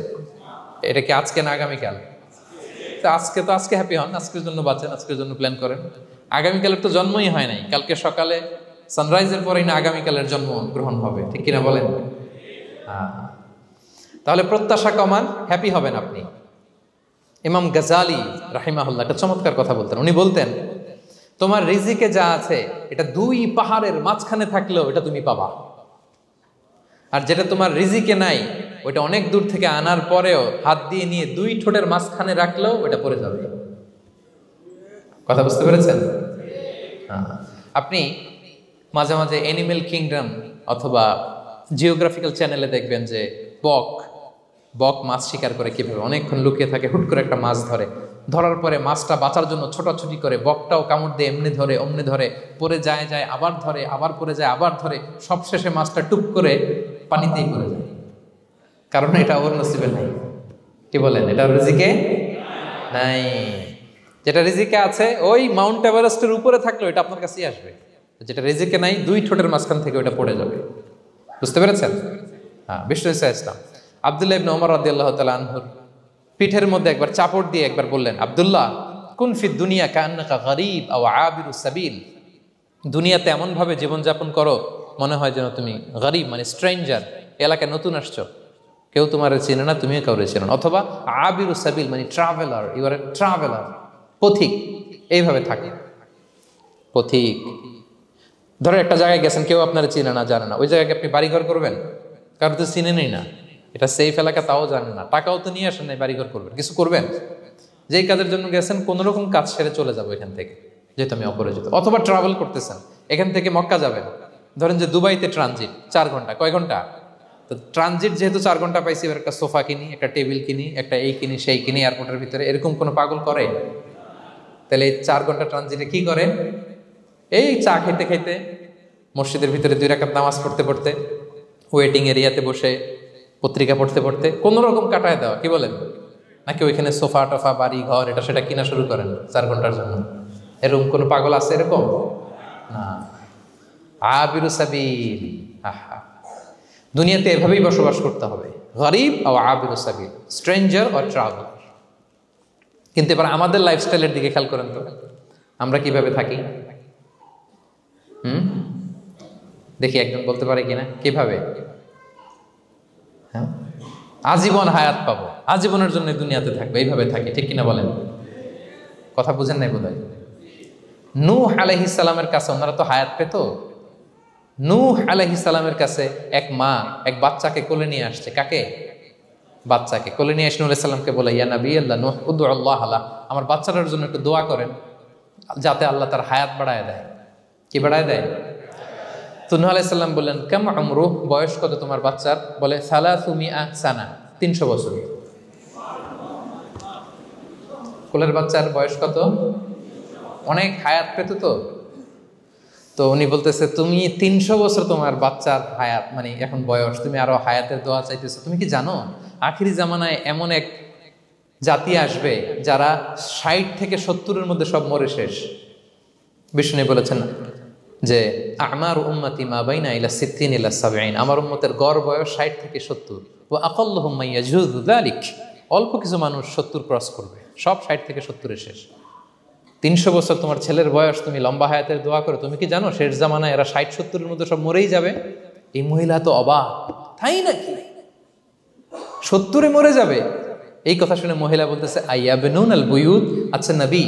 [SPEAKER 1] এটা কি আজকে না আগামীকাল? তো আজকে হ্যাপি হন, আজকের জন্য বাঁচেন, আজকের জন্য প্ল্যান করেন। আগামীকালের তো জন্মই হয় নাই, কালকে সকালে সানরাইজের পরেই না আগামীকালের জন্ম গ্রহণ হবে, ঠিক কিনা বলেন? তাহলে প্রত্যাশা কমান, হ্যাপি হবেন আপনি। ইমাম গাজালি রাহিমাহুল্লাহ একটা চমৎকার কথা বলতেন। উনি বলতেন, তোমার রিজিকে যা আছে এটা 2 পাহাড়ের মাঝখানে থাকলেও এটা তুমি পাবা, আর যেটা তোমার রিজিকে নাই ওইটা অনেক দূর থেকে আনার পরেও হাত দিয়ে নিয়ে 2 ঠোঁটের মাঝখানে রাখলেও ওটা পড়ে যাবে। কথা বুঝতে পেরেছেন? আপনি মাঝে মাঝে অ্যানিমেল কিংডম অথবা জিওগ্রাফিক্যাল চ্যানেলে দেখবেন যে বক মাছ শিকার করে কিভাবে অনেকক্ষণ লুকিয়ে থাকে, হুট করে একটা মাছ ধরে, ধরার পরে মাছটা বাঁচার জন্য ছোটাছুটি করে, বকটাও কামড় দিয়ে এমনি ধরে অমনি ধরে, পরে যায় আবার ধরে, আবার পরে যায় আবার ধরে, সবশেষে মাছটা টুপ করে পানিতেই পড়ে যায়, কারণ এটা ওর নসিবে নাই। কি বলেন? এটা রিজিকে নাই। যেটা রিজিকে আছে ওই মাউন্ট এভারেস্টের উপরে থাকলেও এটা আপনার কাছেই আসবে, যেটা রিজিকে নাই 2 ঠোঁটের মাঝখান থেকে ওটা পড়ে যাবে। বুঝতে পেরেছেন? হ্যাঁ, বিষ্ণু ইসলাম আব্দুল্লাহ ইবনে ওমর রাদিয়াল্লাহু তাআলা আনহুর পিঠের মধ্যে একবার চাপড় দিয়ে একবার বললেন, আব্দুল্লাহ কুন ফি দুনিয়া কান্নাকা গরীব আও আবিরুস সাবিল, দুনিয়াতে এমন ভাবে জীবনযাপন করো মনে হয় যেন তুমি গরীব মানে স্ট্রেঞ্জার, এলাকায় নতুন আসছো, কেউ তোমার চেনে না, তুমিও কাউরে চেনো না, অথবা আবিরুস সাবিল মানে traveller, you are a traveller, পথিক, এইভাবে থাকে। পথিক, ধরো একটা জায়গায় গেছেন, কেউ আপনারা চিনে না, জানে না, ওই জায়গায় আপনি বাড়িঘর করবেন? কারো তো চিনেনই না, এটা সেফ এলাকা তাও জানেন না, টাকাও তো নিয়ে আসেন নাই, বাড়িঘর করবেন, কিছু করবেন? যেই কাজের জন্য গেছেন কোনো রকম কাজ সেরে চলে যাবো এখান থেকে, যেহেতু আমি অপরিচিত। অথবা ট্রাভেল করতেছেন, এখান থেকে মক্কা যাবেন, ধরেন যে দুবাইতে ট্রানজিট 4 ঘন্টা, কয় ঘন্টা? তো ট্রানজিট যেহেতু 4 ঘন্টা পাইছি, এবার একটা সোফা কিনি, একটা টেবিল কিনি, একটা এই কিনি সেই কিনি এয়ারপোর্টের ভিতরে, এরকম কোনো পাগল করে? তাহলে এই 4 ঘন্টা ট্রানজিটে কি করে? এই চা খেতে খেতে, মসজিদের ভিতরে 2 রাকাত নামাজ পড়তে পড়তে, ওয়েটিং এরিয়াতে বসে পত্রিকা পড়তে পড়তে কোনো রকম কাটায় দেওয়া, কি বলেন? নাকি ওইখানে সোফা টোফা বাড়ি ঘর এটা সেটা কিনা শুরু করেন 4 ঘন্টার জন্য? এরকম কোনো পাগল আছে এরকম? না। আবিরু সাবিল, আহা, দুনিয়াতে এভাবেই বসবাস করতে হবে, গরিব ও আবিরু সাবিল, স্ট্রেঞ্জার ও ট্রাভেলার। কিন্তু এবার আমাদের লাইফস্টাইলের দিকে খেয়াল করেন তো, আমরা কিভাবে থাকি? দেখি একজন বলতে পারে কিনা কিভাবে? হ্যাঁ, আজীবন হায়াত পাবো, আজীবনের জন্য দুনিয়াতে থাকবে, এইভাবে থাকি, ঠিক কিনা বলেন? কথা বুঝেন নাই বোধহয়। নূহ আলাইহিস সালামের কাছে ওনারা তো হায়াত পেত। নূহ আলাইহিস সালামের কাছে এক মা এক বাচ্চাকে কোলে নিয়ে আসছে। কাকে? বাচ্চাকে কোলে নিয়ে এসে নূহ আলাইহিস সালামকে বলে, ইয়া নবী আল্লাহ নূহ উদউ আল্লাহ আলা, আমার বাচ্চাটার জন্য একটু দোয়া করেন যাতে আল্লাহ তার হায়াত বাড়ায় দেয়। কি বাড়ায় দেয়? তো নূহ আলাইহিস সালাম বললেন, কাম উমরুহ, বয়স কত তোমার বাচ্চার? বলে 300 সানা, 300 বছর। কোলের বাচ্চার বয়স কত? অনেক হায়াত পেত তো। তো উনি বলতেছে, তুমি 300 বছর তোমার বাচ্চার হায়াত মানে এখন বয়স, তুমি আরো হায়াতের দোয়া চাইতেছো। তুমি কি জানো আখিরি জামানায় এমন এক জাতি আসবে যারা 60 থেকে 70-এর মধ্যে সব মরে শেষ। বিষ্ণু বলেছেন যে আমার উম্মতি মা বাইনা ইলা 60 ইলা 70, আমার উম্মতের গড় বয়স 60 থেকে 70। ওয়া আকাল্লুহুম মাইয়াজুযু যালিক, অল্প কিছু মানুষ 70 ক্রস করবে, সব 60 থেকে 70-এ শেষ। 300 বছর তোমার ছেলের বয়স, তুমি লম্বা হায়াতের দোয়া করো, তুমি কি জানো শেষ জামানায় এরা 60-70-এর মধ্যে সব মরেই যাবে? এই মহিলা তো অবাক, তাই নাকি 70-এ মরে যাবে? এই কথা শুনে মহিলা বলতেছে আইয়াবনুন আল বুয়ুত, আচ্ছা নবী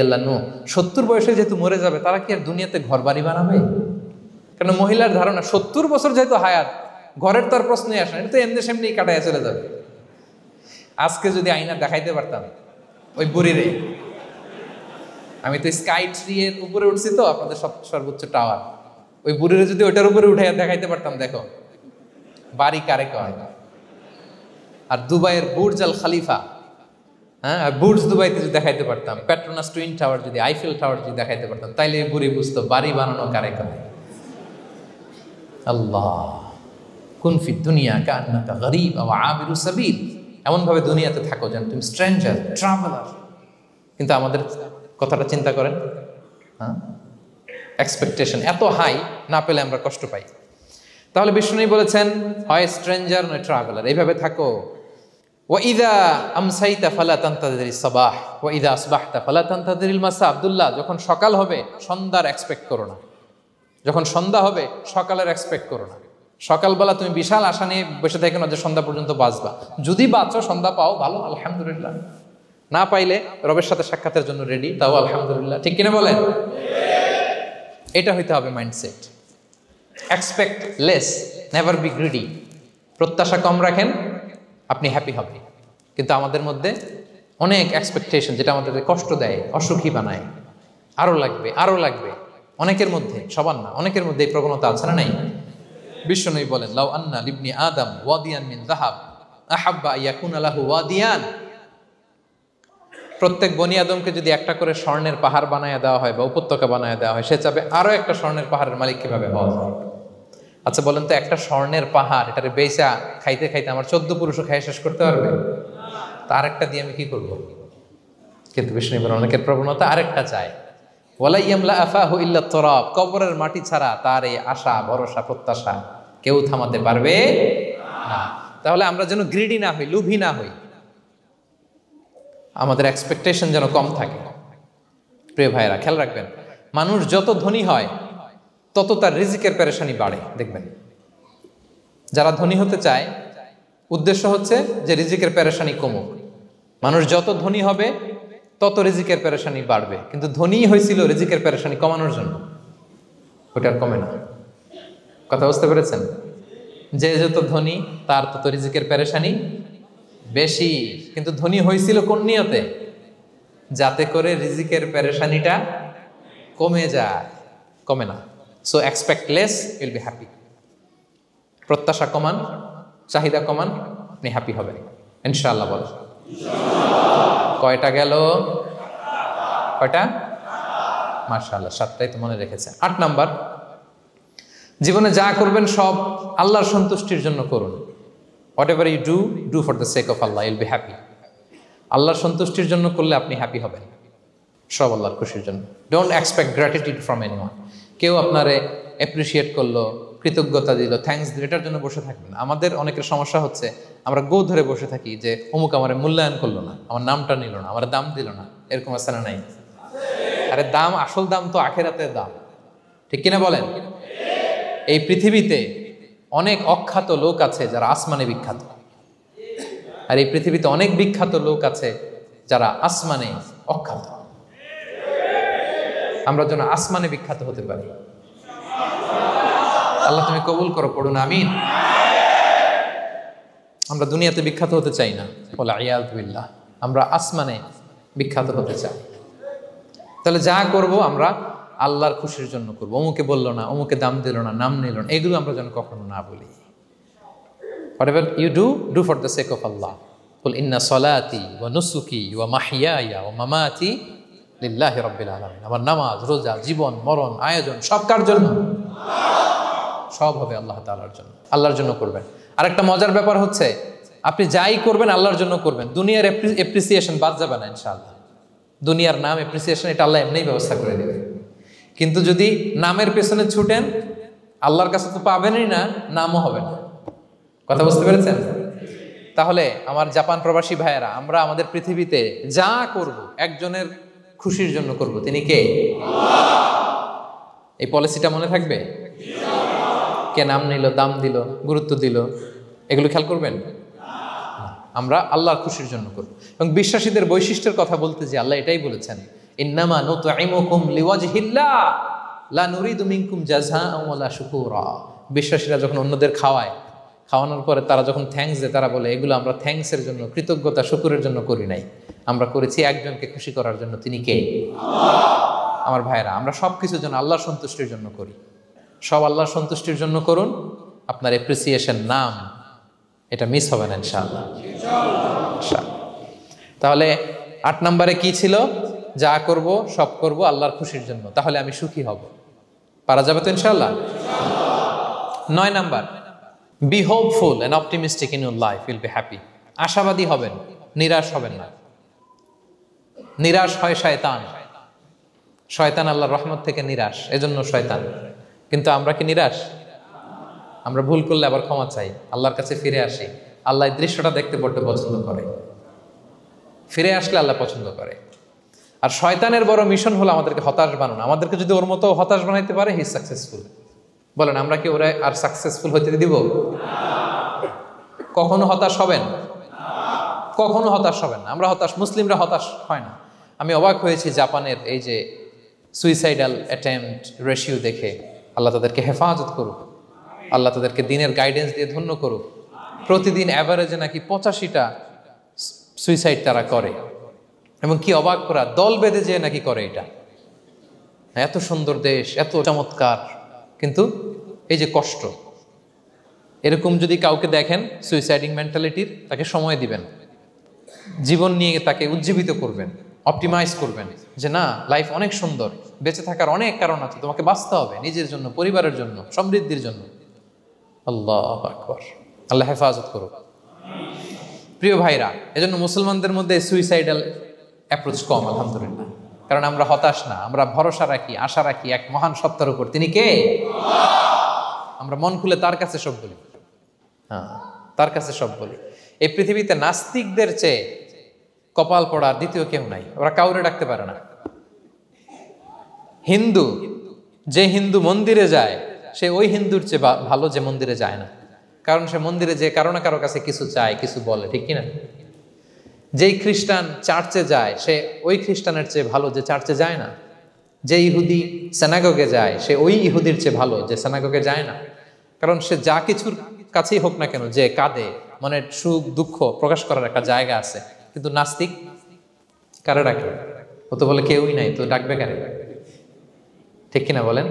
[SPEAKER 1] আল্লাহ নূহ 70 বয়সে যেহেতু মরে যাবে, তারা কি আর দুনিয়াতে ঘর বাড়ি বানাবে? কারণ মহিলার ধারণা 70 বছর যেহেতু হায়াত, ঘরের তো আর প্রশ্নই আসে না, এটা তো এমনি সেমনি কাটাইয়া চলে যাবে। আজকে যদি আয়না দেখাইতে পারতাম ওই বুড়িরে, আমি তো স্কাই ট্রি এর উপরে উঠছি, তো আপনাদের সর্বোচ্চ টাওয়ার, ওই বুড়িরে যদি ওইটার উপরে উঠে দেখাইতে পারতাম, দেখো বাড়ি কারে কয়। আর দুবাইয়ের বুর্জ আল খালিফা, হ্যাঁ, আর বুর্জ দুবাইতে যদি দেখাইতে পারতাম, পেট্রোনাস টুইন টাওয়ার যদি, আইফেল টাওয়ার যদি দেখাইতে পারতাম, তাইলে বুড়ি বুঝতো বাড়ি বানানো কারে কয়। আল্লাহ কুন ফি দুনিয়া কান্নাকা গরীব আও আবিরু সাবিল, এমন ভাবে দুনিয়াতে থাকো যেন তুমি স্ট্রেঞ্জার, ট্রাভেলার। কিন্তু আমাদের কথাটা চিন্তা করেন, হ্যাঁ, এক্সপেকটেশন এত হাই, না পেলে আমরা কষ্ট পাই। তাহলে বিষ্ণু বলেছেন হয় স্ট্রেঞ্জার নয় ট্রাভেলার, এইভাবে থাকো। ওয়াইদা আমসাইতা ফালা তানতাযিরিস সাবাহ ওয়াইদা আসবাহতা ফালা তানতাযিরিল মাসা। আব্দুল্লাহ, যখন সকাল হবে সন্ধ্যার এক্সপেক্ট করো না, যখন সন্ধ্যা হবে সকালের এক্সপেক্ট করো না। সকালবেলা তুমি বিশাল আশা নিয়ে বসে থাকো না যে সন্ধ্যা পর্যন্ত বাঁচবা। যদি বাঁচো, সন্ধ্যা পাও, ভালো, আলহামদুলিল্লাহ। না পাইলে রবের সাথে সাক্ষাতের জন্য রেডি, তাও আলহামদুলিল্লাহ। ঠিক কিনা বলেন? এটা হইতে হবে mindset. Expect less, never be greedy. প্রত্যাশা কম রাখেন, আপনি হ্যাপি হবেন। কিন্তু আমাদের মধ্যে অনেক এক্সপেকটেশন, যেটা আমাদের কষ্ট দেয়, অসুখী বানায়। আরো লাগবে, আরো লাগবে। অনেকের মধ্যে, সবার না, অনেকের মধ্যে এই প্রবণতা আছে না নাই? বিশ্বনবী বলেন লাউ আন্না লিবনি আদম ওয়াদিয়ান মিন যাহাব আহাব্বা আইয়াকুনা লাহু ওয়াদিয়ান। প্রত্যেক বনি আদমকে যদি একটা করে স্বর্ণের পাহাড় বানায় দেওয়া হয় বা উপত্যকা বানায় দেওয়া হয়, সে চাবে আরো একটা স্বর্ণের পাহাড়ের মালিক কিভাবে হওয়া যায়। আচ্ছা বলেন তো, একটা স্বর্ণের পাহাড়, এটারে বেচা খাইতে খাইতে আমার 14 পুরুষও খাই শেষ করতে পারবে? তার একটা দিয়ে আমি কি করব? কিন্তু বিষ্ণু বলেন অনেকের প্রবণতা আরেকটা চায়। ওয়ালা ইয়ামলা আফাহু ইল্লা তুরাব, কবরের মাটি ছাড়া তার এই আশা, ভরসা, প্রত্যাশা কেউ থামাতে পারবে না। তাহলে আমরা যেন গ্রিডি না হই, লোভী না হই, আমাদের এক্সপেকটেশন যেন কম থাকে। প্রিয় ভাইরা, খেয়াল রাখবেন, মানুষ যত ধনী হয় তত তার রিজিকের পেরেশানি বাড়ে। দেখবেন, যারা ধনী হতে চায় উদ্দেশ্য হচ্ছে যে রিজিকের পেরেশানি কমুক। মানুষ যত ধনী হবে তত রিজিকের পেরেশানি বাড়বে। কিন্তু ধনী হয়েছিল রিজিকের পেরেশানি কমানোর জন্য, ওটা আর কমে না। কথা বুঝতে পেরেছেন? যে যত ধনী তার তত রিজিকের পেরেশানি বেশি। কিন্তু ধনী হয়েছিল কোন নিয়তে? যাতে করে রিজিকের পেরেশানিটা কমে যায়, কমে না। So expect less, will be happy. প্রত্যাশা কমান, চাহিদা কমান, আপনি হ্যাপি হবেন ইনশাআল্লাহ। বল কয়টা গেল? কয়টা? মাশাআল্লাহ, 7টাই তো মনে রেখেছেন। 8 নাম্বার, জীবনে যা করবেন সব আল্লাহর সন্তুষ্টির জন্য করুন। Whatever you do, do for the sake of Allah, you'll be happy. আল্লাহর সন্তুষ্টির জন্য করলে আপনি হ্যাপি হবেন, সব আল্লাহর খুশির জন্য। Don't expect gratitude from anyone. কেউ আপনারে অ্যাপ্রিসিয়েট করলো, কৃতজ্ঞতা দিল, থ্যাঙ্কস দিল, এটার জন্য বসে থাকবেন। আমাদের অনেকের সমস্যা হচ্ছে আমরা গো ধরে বসে থাকি যে অমুক আমার মূল্যায়ন করলো না, আমার নামটা নিল না, আমার দাম দিল না। এরকম আছে না নাই? আরে দাম, আসল দাম তো আখেরাতের দাম। ঠিক কিনা বলেন? এই পৃথিবীতে অনেক অখ্যাত লোক আছে যারা আসমানে বিখ্যাত, আর এই পৃথিবীতে অনেক বিখ্যাত লোক আছে যারা আসমানে অখ্যাত। আমরা যেন আসমানে বিখ্যাত হতে পারি। আল্লাহ তুমি কবুল করো, পড়ুন আমিন। আমরা দুনিয়াতে বিখ্যাত হতে চাই না, বলে আয়াযু বিল্লাহ, আমরা আসমানে বিখ্যাত হতে চাই। তাহলে যা করব আমরা আল্লাহর খুশির জন্য করবো। অমুকে বললো না, অমুকে দাম দিল না, নাম নিল না, এগুলো আমরা যেন কখনো না বলি। Whatever you do, do for the sake of Allah. Qul inna salati wa nusuki wa mahyaya wa mamati lillahi rabbil alamin. আমার নামাজ, রোজা, জীবন, মরণ, আয়োজন সব কার জন্য? সব হবে আল্লাহ তাআলার জন্য, আল্লাহর জন্য করবেন। আরেকটা মজার ব্যাপার হচ্ছে, আপনি যাই করবেন আল্লাহর জন্য করবেন। দুনিয়ার এপ্রিসিয়েশন বাদ যাবে না ইনশাআল্লাহ। দুনিয়ার নাম, এপ্রিসিয়েশন, এটা আল্লাহ এমনিই ব্যবস্থা করে দেবে। কিন্তু যদি নামের পেছনে ছুটেন, আল্লাহর কাছে তো পাবেনই না, নামও হবে না। কথা বুঝতে পেরেছেন? তাহলে আমার জাপান প্রবাসী ভাইয়েরা, আমরা আমাদের পৃথিবীতে যা করব একজনের খুশির জন্য করব। তিনি কে? এই পলিসিটা মনে থাকবে? কে নাম নিল, দাম দিল, গুরুত্ব দিল, এগুলো খেয়াল করবেন। আমরা আল্লাহর খুশির জন্য করব। এবং বিশ্বাসীদের বৈশিষ্ট্যের কথা বলতে যে আল্লাহ এটাই বলেছেন, ইন্নামা নুতঈমুকুম লিওয়াজহিল্লাহ লা নুরিদু মিনকুম জাযাআন ওয়ালা শুকুরা। বিশ্বাসীরা যখন অন্যদের খাওয়ানোর পরে তারা যখন থ্যাঙ্কস দেয়, তারা বলে এগুলো আমরা থ্যাঙ্কসের জন্য, কৃতজ্ঞতা শুকুরের জন্য করি নাই, আমরা করেছি একজনকে খুশি করার জন্য। তিনি কে? আমার ভাইরা, আমরা সব কিছুর জন্য আল্লাহর সন্তুষ্টির জন্য করি। সব আল্লাহর সন্তুষ্টির জন্য করুন। আপনার অ্যাপ্রিসিয়েশন নাম এটা মিস হবে না ইনশাআল্লাহ। তাহলে 8 নম্বরে কি ছিল? যা করব সব করব আল্লাহর খুশির জন্য, তাহলে আমি সুখী হব। পারা যাবে তো ইনশাআল্লাহ? 9 number, be hopeful and optimistic in your life, will be happy. আশাবাদী হবেন, নিরাশ হবেন না। নিরাশ হয় শয়তান। শয়তান আল্লাহর রহমত থেকে নিরাশ, এজন্য শয়তান। কিন্তু আমরা কি নিরাশ? আমরা ভুল করলে আবার ক্ষমা চাই, আল্লাহর কাছে ফিরে আসি। আল্লাহ এই দৃশ্যটা দেখতে বড্ড পছন্দ করে। ফিরে আসলে আল্লাহ পছন্দ করে। আর শয়তানের বড় মিশন হলো আমাদেরকে হতাশ বানানো। আমাদেরকে যদি ওর মতো হতাশ বানাইতে পারে, হি সাকসেসফুল। বলেন, আমরা কি ওরা আর সাকসেসফুল হতে দিব? কখনো হতাশ হবেন? কখনো হতাশ হবেন না। আমরা হতাশ, মুসলিমরা হতাশ হয় না। আমি অবাক হয়েছি জাপানের এই যে সুইসাইডাল অ্যাটেম্পট রেশিও দেখে। আল্লাহ তাদেরকে হেফাজত করুক, আল্লাহ তাদেরকে দিনের গাইডেন্স দিয়ে ধন্য করুক। প্রতিদিন অ্যাভারেজে নাকি 85টা সুইসাইড তারা করে। এবং কি অবাক করা, দল বেঁধে যেয়ে নাকি করে এটা। এত সুন্দর দেশ, এত চমৎকার, কিন্তু এই যে কষ্ট। এরকম যদি কাউকে দেখেন সুইসাইডিং মেন্টালিটির, তাকে সময় দিবেন, জীবন নিয়ে তাকে উজ্জীবিত করবেন, অপটিমাইজ করবেন যে না, লাইফ অনেক সুন্দর, বেঁচে থাকার অনেক কারণ আছে, তোমাকে বাঁচতে হবে নিজের জন্য, পরিবারের জন্য, সমৃদ্ধির জন্য। আল্লাহু আকবার। আল্লাহ হেফাজত করুক। প্রিয় ভাইরা, এজন্য মুসলমানদের মধ্যে সুইসাইডাল অ্যাপ্রোচ কম, আলহামদুলিল্লাহ। কারণ আমরা হতাশ না, আমরা ভরসা রাখি, আশা রাখি এক মহান সত্তার উপর। তিনি কে? আমরা মন খুলে তার কাছে সব বলি। হ্যাঁ, তার কাছে সব বলি। এই পৃথিবীতে নাস্তিকদের চেয়ে কপাল পড়ার দ্বিতীয় কেউ নাই। ওরা কাউরে ডাকতে পারে না। হিন্দু, যে হিন্দু মন্দিরে যায়, সে ওই হিন্দুর চেয়ে ভালো যে মন্দিরে যায় না। কারণ সে মন্দিরে যে কারো না কারো কাছে কিছু চায়, কিছু বলে, ঠিক কিনা? যেই খ্রিস্টান চার্চে যায়, সে ওই খ্রিস্টানের চেয়ে ভালো যে চার্চে যায় না। যে ইহুদি সেনাগগে যায়, সে ওই ইহুদির চেয়ে ভালো যে সেনাগগে যায় না। কারণ সে যা কিছুর কাছেই হোক না কেন, যে কাঁদে, মনের সুখ দুঃখ প্রকাশ করার একটা জায়গা আছে। কিন্তু নাস্তিক কারে ডাকে? ও তো বলে কেউই নাই, তো ডাকবে কারে? ঠিক কিনা বলেন?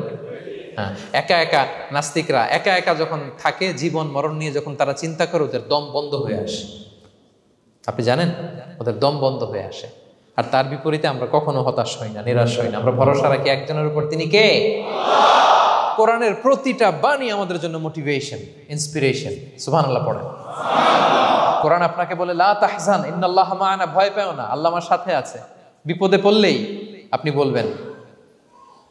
[SPEAKER 1] হ্যাঁ, একা একা নাস্তিকরা একা একা যখন থাকে, জীবন মরণ নিয়ে যখন তারা চিন্তা করে, ওদের দম বন্ধ হয়ে আসে। আপনি জানেন, ওদের দম বন্ধ হয়ে আসে। আর তার বিপরীতে আমরা কখনো হতাশ হই না, নিরাশ হই না। আমরা ভরসা রাখি একজনের উপর, তিনি কে? কোরআনের প্রতিটা বাণী আমাদের জন্য মোটিভেশন, ইন্সপিরেশন। সুবহানাল্লাহ পড়েন। কোরআন আপনাকে বলে লা তাহজান ইন্নাল্লাহা মা'ানা, ভয় পেও না, আল্লাহ আমার সাথে আছে। বিপদে পড়লেই আপনি বলবেন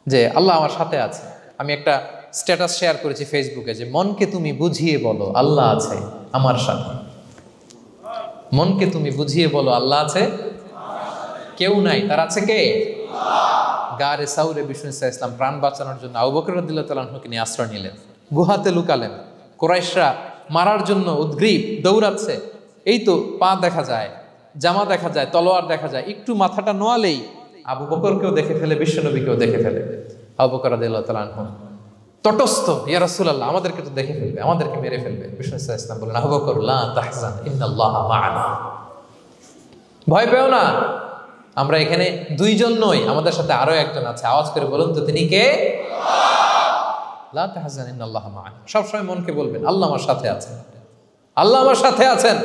[SPEAKER 1] যে আল্লাহ আমার সাথে আছে। আমি একটা স্ট্যাটাস শেয়ার করেছি ফেসবুকে যে মনকে তুমি বুঝিয়ে বলো আল্লাহ আছে আমার সাথে। মনকে তুমি বুঝিয়ে বলো আল্লাহ আছে, কেউ নাই, তার আছে কে? গারে সাউরে বিষ্ণু ইসলাম প্রাণ বাঁচানোর জন্য আবু বকর রাদিয়াল্লাহু তাআলা আনহুকে নিয়ে আশ্রয় নিলেন, গুহাতে লুকালেন। কুরাইশরা মারার জন্য উদ্গ্রীব, দৌড়াচ্ছে। এই তো পা দেখা যায়, জামা দেখা যায়, তলোয়ার দেখা যায়। একটু মাথাটা নোয়ালেই আবু বকরকেও দেখে ফেলে, বিশ্বনবীকেও দেখে ফেলে। আবু বকর রাদিয়াল্লাহু তাআলা আনহু তটস্থ, ইয়া রাসূলুল্লাহ, আমাদেরকে তো দেখে ফেলবে, আমাদেরকে মেরে ফেলবে। বিষ্ণু ইসলাম বললেন, আবু বকর লা তাহজান ইন্নাল্লাহা মা'ানা, ভয় পেও না, আমরা এখানে দুইজন নই, আমাদের সাথে আরো একজন আছে। আওয়াজ করে বলুন তো, তিনি কে? লা তাহজান ইন্নাল্লাহা মা'ানা। সবসময় মনকে বলবেন আল্লাহ আমার সাথে আছেন, আল্লাহ আমার সাথে আছেন।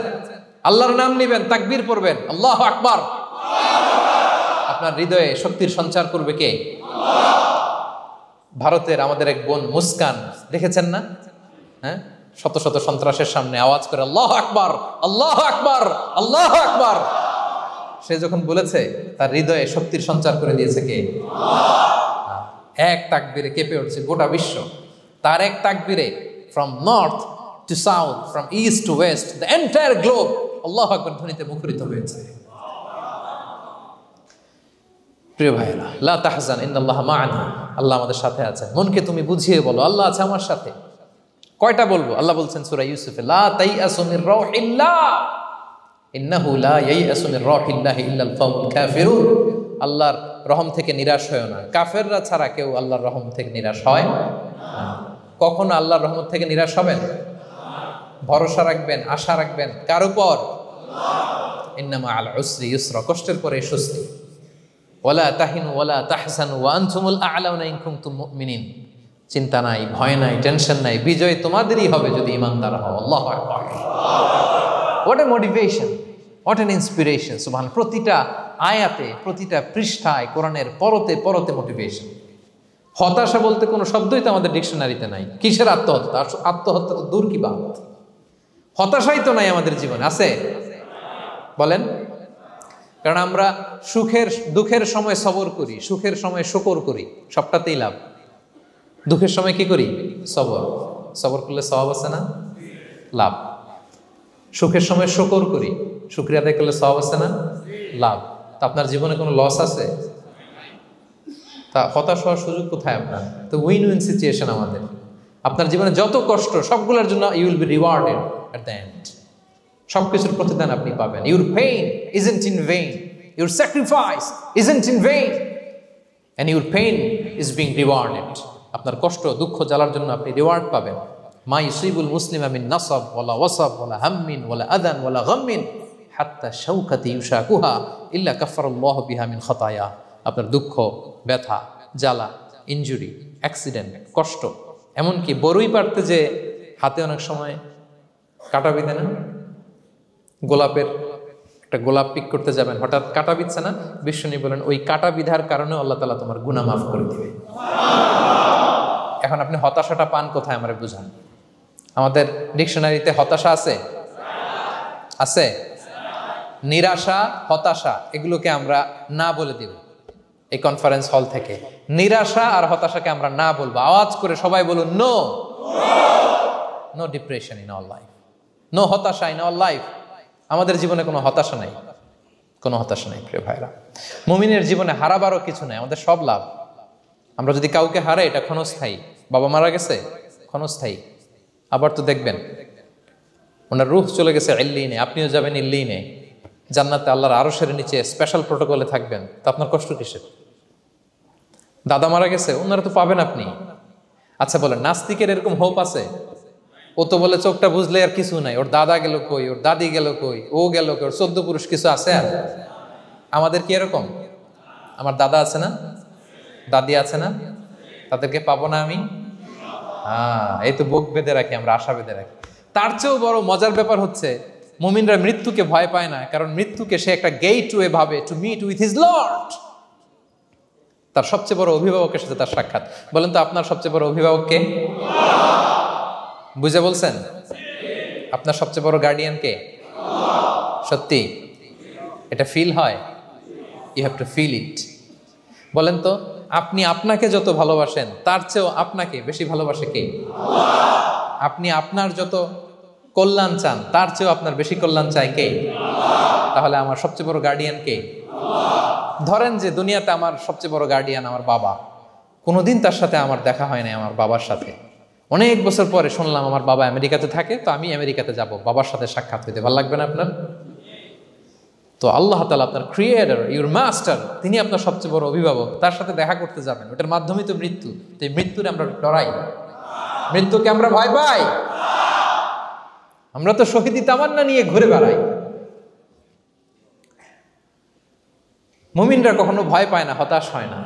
[SPEAKER 1] আল্লাহর নাম নিবেন, তাকবীর পড়বেন, আল্লাহু আকবার। আপনার হৃদয়ে শক্তির সঞ্চার করবে কে? ভারতের আমাদের এক বোন মুস্কান, দেখেছেন না? হ্যাঁ, শত শত সন্ত্রাসের সামনে আওয়াজ করে আল্লাহু আকবার, আল্লাহু আকবার, আল্লাহু আকবার। সে যখন বলেছে, তার হৃদয়ে শক্তির সঞ্চার করে দিয়েছে কে? এক তাকবীরে কেঁপে উঠছে গোটা বিশ্ব। তার এক তাকবীরে from north to south, from east to west, the entire globe আল্লাহু আকবার ধ্বনিতে মুখরিত হয়েছে। প্রিয় ভাইরা, লা তাহজান ইন্নাল্লাহা মা'ানা, আল্লাহ আমাদের সাথে আছেন। মনকে তুমি বুঝিয়ে বলো আল্লাহ আছে আমার সাথে। কয়টা বলবো? আল্লাহ বলছেন সূরা ইউসুফে, লা তাইয়াসু মির রাউহিল্লাহ, ইন্নাহু লা ইয়াইয়াসু মির রাহিল্লাহি ইল্লাল কওমুল কাফিরুন, আল্লাহর রহম থেকে নিরাশ হয় না, কাফেররা ছাড়া কেউ আল্লাহর রহম থেকে নিরাশ হয় না। কখনো আল্লাহর রহমত থেকে নিরাশ হবেন? ভরসা রাখবেন, আশা রাখবেন কার উপর? ইন্নামা আল উসরি ইউসরা, কষ্টের পরে স্বস্তি। ওয়ালা তাহিনু ওয়ালা তাহজানু ওয়া আনতুমুল আ'লাউনা ইন কুনতুম মুমিনিন, চিন্তা নাই, ভয় নাই, টেনশন নাই, বিজয় তোমাদেরই হবে যদি ঈমানদার হও। আল্লাহু আকবার। What a motivation, what an inspiration. সুবহান, প্রতিটা আয়াতে, প্রতিটা পৃষ্ঠায় কোরআনের পরতে পরতে মোটিভেশন। হতাশা বলতে কোনো শব্দই তো আমাদের ডিকশনারিতে নাই। কিসের আত্মহত্যা? আত্মহত্যা তো দূর কি বাত, হতাশাই তো নাই আমাদের জীবনে। আছে? বলেন। কারণ আমরা দুঃখের সময় সবর করি, সুখের সময় শুকর করি, সবটাতেই লাভ। দুঃখের সময় কি করি? সবর। সবর করলে সওয়াব আছে না? লাভ। সুখের সময় শুকর করি, শুকরিয়া আদায় করলে সওয়াব আছে না? লাভ। তা আপনার জীবনে কোনো লস আছে? তা হতাশ হওয়ার সুযোগ কোথায় আপনার? তো উইন উইন সিচুয়েশন আমাদের। আপনার জীবনে যত কষ্ট সবগুলোর জন্য you will be rewarded at the end. সবকিছুর প্রতিদান আপনি পাবেন। Your pain isn't in vain, your sacrifice isn't in vain, and your pain is being rewarded. আপনার কষ্ট, দুঃখ জ্বালার জন্য আপনি রিওয়ার্ড পাবেন। মা ইউসিবুল মুসলিমা মিন নাসাব ওয়ালা ওয়াসাব ওয়ালা হাম্মিন ওয়ালা আদান ওয়ালা গাম্মিন হাত্তা শাওকাতি ইউশাকুহা ইল্লা কাফফারাল্লাহু বিহা মিন খাতায়া। আপনার দুঃখ, ব্যথা, জ্বালা, ইনজুরি, অ্যাক্সিডেন্ট, কষ্ট, এমনকি বড়ই পারতে যে হাতে অনেক সময় কাটা বিঁধে না, গোলাপের একটা গোলাপ পিক করতে যাবেন, হঠাৎ কাটা বিধছে না, বিশ্বনী বলেন ওই কাটা বিধার কারণে আল্লাহ তাআলা তোমার গুনাহ মাফ করে দিবে। এখন আপনি হতাশাটা পান কোথায় আমারে বুঝান। আমাদের ডিকশনারিতে হতাশা আছে? আছে? নিরাশা, হতাশা এগুলোকে আমরা না বলে দিব এই কনফারেন্স হল থেকে। নিরাশা আর হতাশাকে আমরা না বলবো। আওয়াজ করে সবাই বলুন, no no depression in our life, no হতাশা ইন আওয়ার লাইফ। আমাদের জীবনে কোনো হতাশা নাই, কোনো হতাশা নাই প্রিয় ভাইরা। মুমিনের জীবনে হারাবারও কিছু নাই, আমাদের সব লাভ। আমরা যদি কাউকে হারাই এটা ক্ষণস্থায়ী। বাবা মারা গেছে, ক্ষণস্থায়ী। আবার তো দেখবেন ওনার রূহ চলে গেছে ইল্লিনে, আপনিও যাবেন ইল্লিনে, জান্নাতে আল্লাহর আরশের নিচে স্পেশাল প্রোটোকলে থাকবেন। তো আপনার কষ্ট কিসের? দাদা মারা গেছে, ওনারা তো পাবেন আপনি। আচ্ছা বলেন, নাস্তিকের এরকম হোপ আছে? ও তো বলে চোখটা বুঝলে আর কিছু নাই, ওর দাদা গেল কই, ওর দাদি গেল কই, ও গেল কই, ওর 14 পুরুষ কিছু আছে আর? আমাদের কি এরকম? আমার দাদা আছে না, দাদি আছে না, তাদেরকে পাবো না আমি? এই তো বুক বেঁধে রাখি আমরা, আশা বেঁধে রাখি। তার চেয়েও বড় মজার ব্যাপার হচ্ছে মুমিনরা মৃত্যুকে ভয় পায় না, কারণ মৃত্যুকে সে একটা গেটওয়ে ভাবে to meet with his lord. তার সবচেয়ে বড় অভিভাবকের সাথে তার সাক্ষাৎ। বলেন তো আপনার সবচেয়ে বড় অভিভাবক কে? বুঝে বলছেন? আপনার সবচেয়ে বড় গার্ডিয়ান কে? সত্যি এটা ফিল হয়? You have to feel it. বলেন তো, আপনি আপনাকে যত ভালোবাসেন তার চেয়েও আপনাকে বেশি ভালোবাসে কে? আপনি আপনার যত কল্যাণ চান তার চেয়েও আপনার বেশি কল্যাণ চায় কে? তাহলে আমার সবচেয়ে বড় গার্ডিয়ান কে? ধরেন যে দুনিয়াতে আমার সবচেয়ে বড় গার্ডিয়ান আমার বাবা, কোনোদিন তার সাথে আমার দেখা হয় না, আমার বাবার সাথে অনেক বছর পরে শুনলাম আমার বাবা আমেরিকাতে থাকে, তো আমি আমেরিকাতে যাব বাবার সাথে সাক্ষাৎ হইতে। ভালো লাগবে না আপনার? তো আল্লাহ তাআলা আপনার ক্রিয়েটর, ইউর মাস্টার, তিনি আপনার সবচেয়ে বড় অভিভাবক, তার সাথে দেখা করতে যাবেন। ওটার মাধ্যমেই তো মৃত্যু। তো এই মৃত্যুরে আমরা ডরাই, মৃত্যুকে আমরা ভয় পাই। আমরা তো শহীদি তামান্না নিয়ে ঘুরে বেড়াই। মুমিনরা কখনো ভয় পায় না, হতাশ হয় না,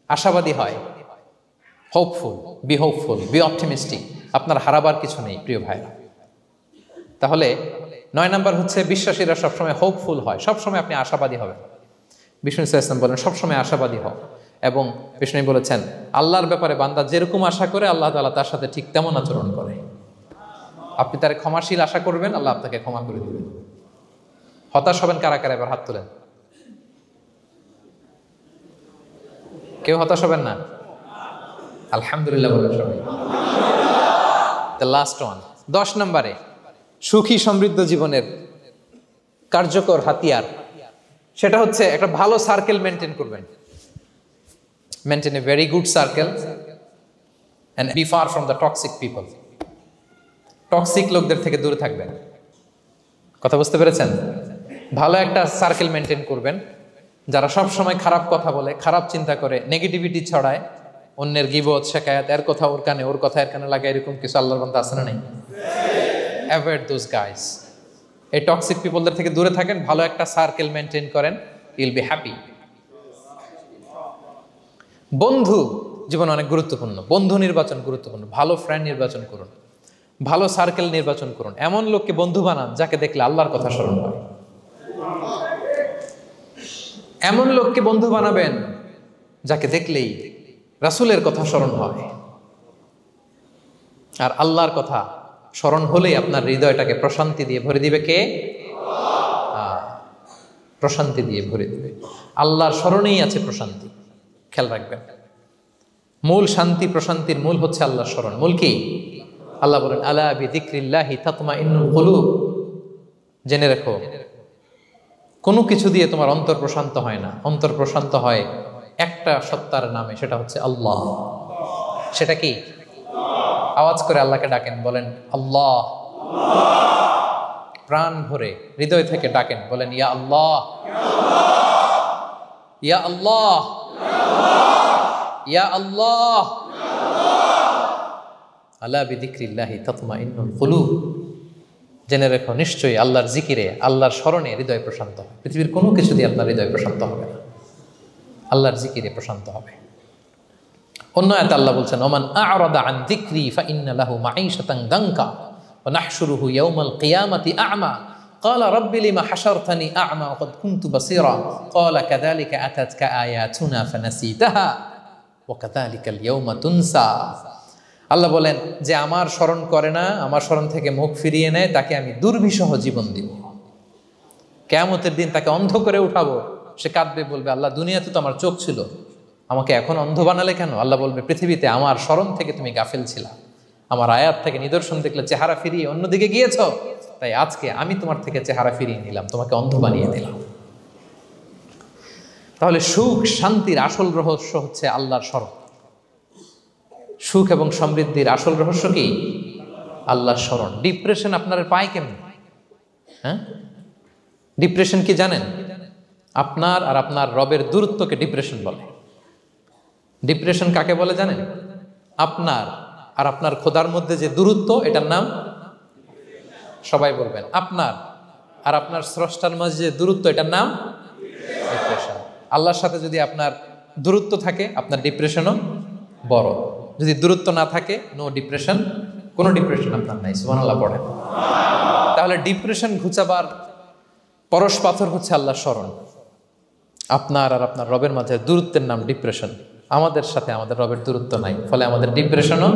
[SPEAKER 1] আশাবাদী হয়। Hopeful, B hopeful, B optimistic. আপনার হারাবার কিছু নেই প্রিয় ভাইরা। তাহলে 9 নাম্বার হচ্ছে বিশ্বাসীরা সবসময় হোপফুল হয়, সবসময় আপনি আশাবাদী হবেন। বিষ্ণু ইসলাম বলেন সবসময় আশাবাদী হও। এবং বিষ্ণু বলেছেন আল্লাহর ব্যাপারে বান্দা যেরকম আশা করে আল্লাহ তাআলা তার সাথে ঠিক তেমন আচরণ করে। আপনি তার ক্ষমাশীল আশা করবেন, আল্লাহ আপনাকে ক্ষমা করে দিবেন। হতাশ হবেন কারা কারা? এবার হাত তোলেন। কেউ হতাশ হবেন না? আলহামদুলিল্লাহ বলেন সবাই। দ্য লাস্ট ওয়ান, 10 নম্বরে সুখী সমৃদ্ধ জীবনের কার্যকর হাতিয়ার, সেটা হচ্ছে একটা ভালো সার্কেল মেনটেন করবেন। Maintain a very good circle and be far from the toxic people. Toxic লোকদের থেকে দূরে থাকবেন। কথা বুঝতে পেরেছেন? ভালো একটা সার্কেল মেনটেন করবেন, যারা সব সময় খারাপ কথা বলে, খারাপ চিন্তা করে, নেগেটিভিটি ছড়ায়, অন্যের গীবত শেখায়াত, এর কথা ওর কানে, ওর কথা এর কানে লাগে, এরকম কিছু আল্লাহর বান্দা আছে না নাই? Avoid those guys. এই টক্সিক পিপলদের থেকে দূরে থাকেন, ভালো একটা সার্কেল মেনটেন করেন, ইউল বি হ্যাপি। বন্ধু জীবন অনেক গুরুত্বপূর্ণ, বন্ধু নির্বাচন গুরুত্বপূর্ণ। ভালো ফ্রেন্ড নির্বাচন করুন, ভালো সার্কেল নির্বাচন করুন, এমন লোককে বন্ধু বানান যাকে দেখলে আল্লাহর কথা স্মরণ হয়। এমন লোককে বন্ধু বানাবেন যাকে দেখলেই রাসূলের কথা স্মরণ হয়। আর আল্লাহর কথা স্মরণ হলেই আপনার হৃদয়টাকে প্রশান্তি দিয়ে ভরে দিবে কে? প্রশান্তি দিয়ে ভরে দিবে। আল্লাহর স্মরণেই আছে প্রশান্তি, খেয়াল রাখবেন। মূল শান্তি প্রশান্তির মূল হচ্ছে আল্লাহর স্মরণ। মূল কি? আল্লাহ বলেন আলা বিযিকরিল্লাহি তাতমাইন্নুল কুলুব। জেনে রাখো, কোনো কিছু দিয়ে তোমার অন্তর প্রশান্ত হয় না, অন্তর প্রশান্ত হয় একটা সত্তার নামে, সেটা হচ্ছে আল্লাহ। সেটা কি? আওয়াজ করে আল্লাহকে ডাকেন, বলেন আল্লাহ। প্রাণ ভরে হৃদয় থেকে ডাকেন, বলেন ইয়া আল্লাহ, ইয়া আল্লাহ, ইয়া আল্লাহ। আলা বিযিকরিল্লাহি তাতমাইন্নুল কুলুব। জেনে রেখো, নিশ্চয়ই আল্লাহর জিকিরে, আল্লাহর স্মরণে হৃদয় প্রশান্ত হবে। পৃথিবীর কোনো কিছু দিয়ে আপনার হৃদয় প্রশান্ত হবে না, আল্লাহর জিকিরে প্রশান্ত হবে। অন্য আয়াতে আল্লাহ বলছেন ওমান আ'রাদা আন যিকরি ফাইন্না লাহু মাঈশাতান দানকা ওয়া নাহশুরুহু ইয়াওমাল কিয়ামাতি আ'মা ক্বালা রাব্বি লিমা হাশারতানি আ'মা ওয়া ক্বাদ কুনতু বাসীরা ক্বালা কাযালিকা আতাতকা আয়াতুনা ফানাসিতাহা ওয়া কাযালিকাল ইয়াওমা তুনসা। আল্লাহ বলেন, যে আমার স্মরণ করে না, আমার স্মরণ থেকে মুখ ফিরিয়ে নেয়, তাকে আমি দুর্বিষহ জীবন দিব। কিয়ামতের দিন তাকে অন্ধ করে উঠাবো, সে কাঁদবে, বলবে আল্লাহ দুনিয়াতে তো আমার চোখ ছিল, আমাকে এখন অন্ধ বানালে কেন? আল্লাহ বলবে পৃথিবীতে আমার স্মরণ থেকে তুমি গাফেল ছিলা, আমার আয়াত থেকে নিদর্শন দেখলে চেহারা ফিরিয়ে অন্যদিকে গিয়েছ, তাই আজকে আমি তোমার থেকে চেহারা ফিরিয়ে নিলাম, তোমাকে অন্ধ বানিয়ে দিলাম। তাহলে সুখ শান্তির আসল রহস্য হচ্ছে আল্লাহর স্মরণ। সুখ এবং সমৃদ্ধির আসল রহস্য কি? আল্লাহর স্মরণ। ডিপ্রেশন আপনার পায় কেমন? হ্যাঁ, ডিপ্রেশন কি জানেন? আপনার আর আপনার রবের দূরত্বকে ডিপ্রেশন বলে। ডিপ্রেশন কাকে বলে জানেন? আপনার আর আপনার খোদার মধ্যে যে দূরত্ব, এটার নাম, সবাই বলবেন, আপনার আর আপনার স্রষ্টার মাঝে যে দূরত্ব, এটার নাম ডিপ্রেশন। আল্লাহর সাথে যদি আপনার দূরত্ব থাকে, আপনার ডিপ্রেশনও বড়। যদি দূরত্ব না থাকে, নো ডিপ্রেশন, কোনো ডিপ্রেশন আপনার নাই। সুবহানাল্লাহ পড়েন। তাহলে ডিপ্রেশন ঘুচাবার পরশ পাথর হচ্ছে আল্লাহর স্মরণ। আপনার আর আপনার রবের মাঝে দূরত্বের নাম ডিপ্রেশন। আমাদের সাথে আমাদের রবের দূরত্ব নাই, ফলে আমাদের ডিপ্রেশনও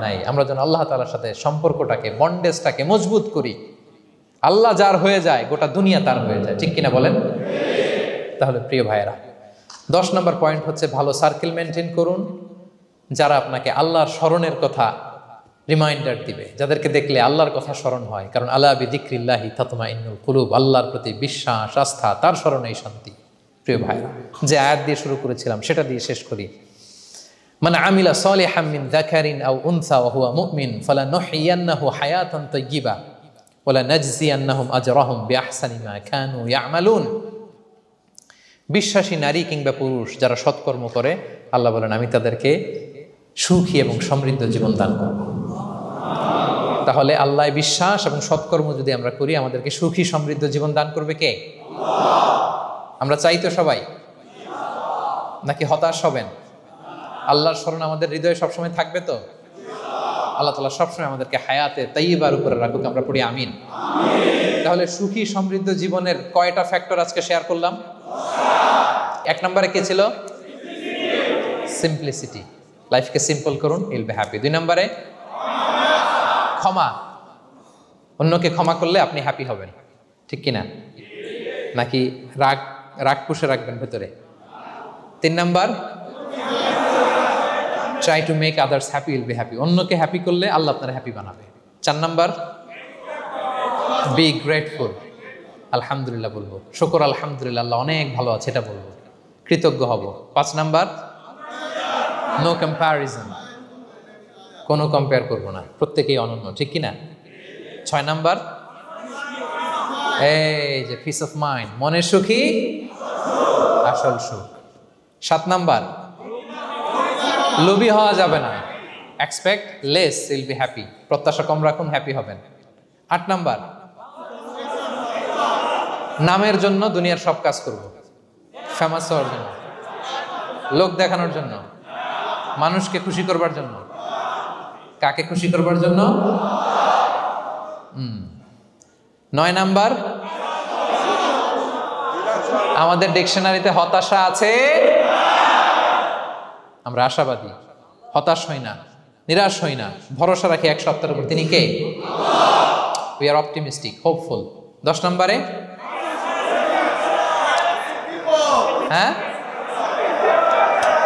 [SPEAKER 1] নাই। আমরা যেন আল্লাহ তাআলার সাথে সম্পর্কটাকে, বন্ডেজটাকে মজবুত করি। আল্লাহ যার হয়ে যায়, গোটা দুনিয়া তার হয়ে যায়। ঠিক কিনা বলেন? তাহলে প্রিয় ভাইয়েরা, 10 নম্বর পয়েন্ট হচ্ছে ভালো সার্কেল মেনটেন করুন, যারা আপনাকে আল্লাহর স্মরণের কথা রিমাইন্ডার দিবে, যাদেরকে দেখলে আল্লাহর কথা স্মরণ হয়। কারণ আলা বিযিকরিল্লাহি তাতমাইন্নুল কুলুব, আল্লাহর প্রতি বিশ্বাস, আস্থা, তার স্মরণেই শান্তি। প্রিয় ভাইরা, যে আয়াত দিয়ে শুরু করেছিলাম সেটা দিয়ে শেষ করি। মান আমিলা সালিহাম মিন যাকারিন আও উনসা ওয়া হুয়া মুমিন ফালানুহইয়ান্নাহু হায়াতান তাইয়্যিবা ওয়া লানাজজিয়ান্নাহুম আজরাহুম বিআহসানি মা কানু ইয়ামালুন। বিশ্বাসী নারী কিংবা পুরুষ যারা সৎকর্ম করে, আল্লাহ বলেন আমি তাদেরকে সুখী এবং সমৃদ্ধ জীবন দান করব। তাহলে আল্লাহ বিশ্বাস এবং সৎকর্ম যদি আমরা করি, আমাদেরকে সুখী সমৃদ্ধ জীবন দান করবে কে? আমরা চাই তো সবাই, নাকি হতাশ হবেন? আল্লাহর স্মরণ আমাদের হৃদয়ে সবসময় থাকবে তো? আল্লাহ তাআলা সবসময় আমাদেরকে হায়াতে তাইয়্যিবার উপরে রাখুক, আমরা পড়ি আমিন। তাহলে সুখী সমৃদ্ধ জীবনের কয়টা ফ্যাক্টর আজকে শেয়ার করলাম? 1 নম্বরে কে ছিল? সিম্পলিসিটি। লাইফকে সিম্পল করুন, ইউল বি হ্যাপি। 2 নম্বরে ক্ষমা। অন্যকে ক্ষমা করলে আপনি হ্যাপি হবেন, ঠিক কিনা? নাকি রাগ রাগ পুষে রাখবেন ভেতরে? 3 number, try to make others happy, will be happy. অন্যকে হ্যাপি করলে আল্লাহ আপনার হ্যাপি বানাবে। 4 নাম্বার, বি গ্রেটফুল। আলহামদুলিল্লাহ বলবো, শুকর আলহামদুলিল্লাহ, আল্লাহ অনেক ভালো আছে এটা বলবো, কৃতজ্ঞ হব। 5 নাম্বার, নো কম্প্যারিজন, কোনো কম্পেয়ার করবো না, প্রত্যেকেই অনন্য, ঠিক কিনা? 6 নাম্বার, এই যে পিস অফ মাইন্ড, মনের সুখী আসল সুখ। 7 নাম্বার, লোভী হওয়া যাবে না। Expect less, will be happy. প্রত্যাশা কম রাখুন, হ্যাপি হবেন। 8 নাম্বার, নামের জন্য দুনিয়ার সব কাজ করব, ফেমাস হওয়ার জন্য, লোক দেখানোর জন্য, মানুষকে খুশি করবার জন্য। কাকে খুশি করবার জন্য? 9 নাম্বার, আমাদের ডিকশনারিতে হতাশা আছে, আমরা আশাবাদী, হতাশ হই না, নিরাশ হই না, ভরসা রাখি এক সপ্তাহের উপর। তিনি কে? We are optimistic, hopeful. 10 নম্বরে, হ্যাঁ,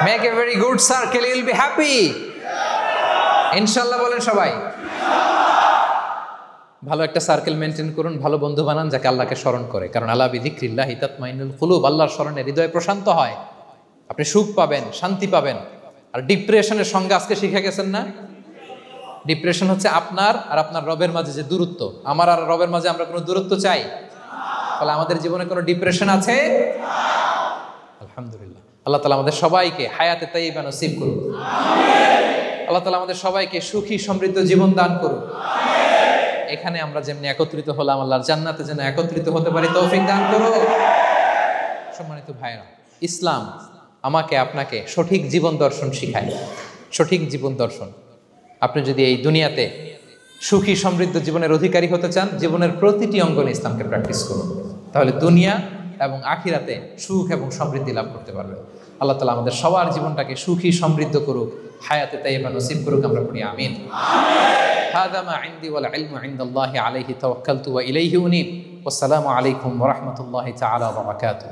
[SPEAKER 1] make a very good circle, you will be happy. ইনশাআল্লাহ বলেন সবাই। ভালো একটা সার্কেল মেনটেন করুন, ভালো বন্ধু বানান যাকে আল্লাহকে স্মরণ করে, কারণ আলা বিযিকরিল্লাহি তাতমাইন্নুল কুলুব, আল্লাহর স্মরণে হৃদয় প্রশান্ত হয়, আপনি সুখ পাবেন, শান্তি পাবেন। আর ডিপ্রেশনের সঙ্গে আজকে শিখে গেছেন না, ডিপ্রেশন হচ্ছে আপনার আর আপনার রবের মাঝে যে দূরত্ব। আমার আর রবের মাঝে আমরা কোনো দূরত্ব চাই? ফলে আমাদের জীবনে কোনো ডিপ্রেশন আছে? আলহামদুলিল্লাহ। আল্লাহ তাআলা আমাদের সবাইকে হায়াতে তাইয়্যিবা নসিব করুন। আল্লাহ তাআলা আমাদের সবাইকে সুখী সমৃদ্ধ জীবন দান করুন। এখানে আমরা যেমনি একত্রিত হলাম, আল্লাহর জান্নাতে যেন একত্রিত হতে পারি তৌফিক দান করো। সম্মানিত ভাইরা, ইসলাম আমাকে আপনাকে সঠিক জীবন দর্শন শিখায়। সঠিক জীবন দর্শন। আপনি যদি এই দুনিয়াতে সুখী সমৃদ্ধ জীবনের অধিকারী হতে চান, জীবনের প্রতিটি অঙ্গনে ইসলামকে প্র্যাকটিস করুন, তাহলে দুনিয়া এবং আখিরাতে সুখ এবং সমৃদ্ধি লাভ করতে পারবেন। আল্লাহ তাআলা আমাদের সবার জীবনটাকে সুখী সমৃদ্ধ করুক, হায়াতে তাইয়্যিবা নসিব করুক, আমরা পড়ি আমিন। হাযা মা ইনদি ওয়াল ইলমু ইনদাল্লাহি আলাইহি তাওয়াক্কালতু ওয়া ইলাইহি উনীব। ওয়াসসালামু আলাইকুম ওয়া রাহমাতুল্লাহি তাআলা ওয়া বারাকাতুহু।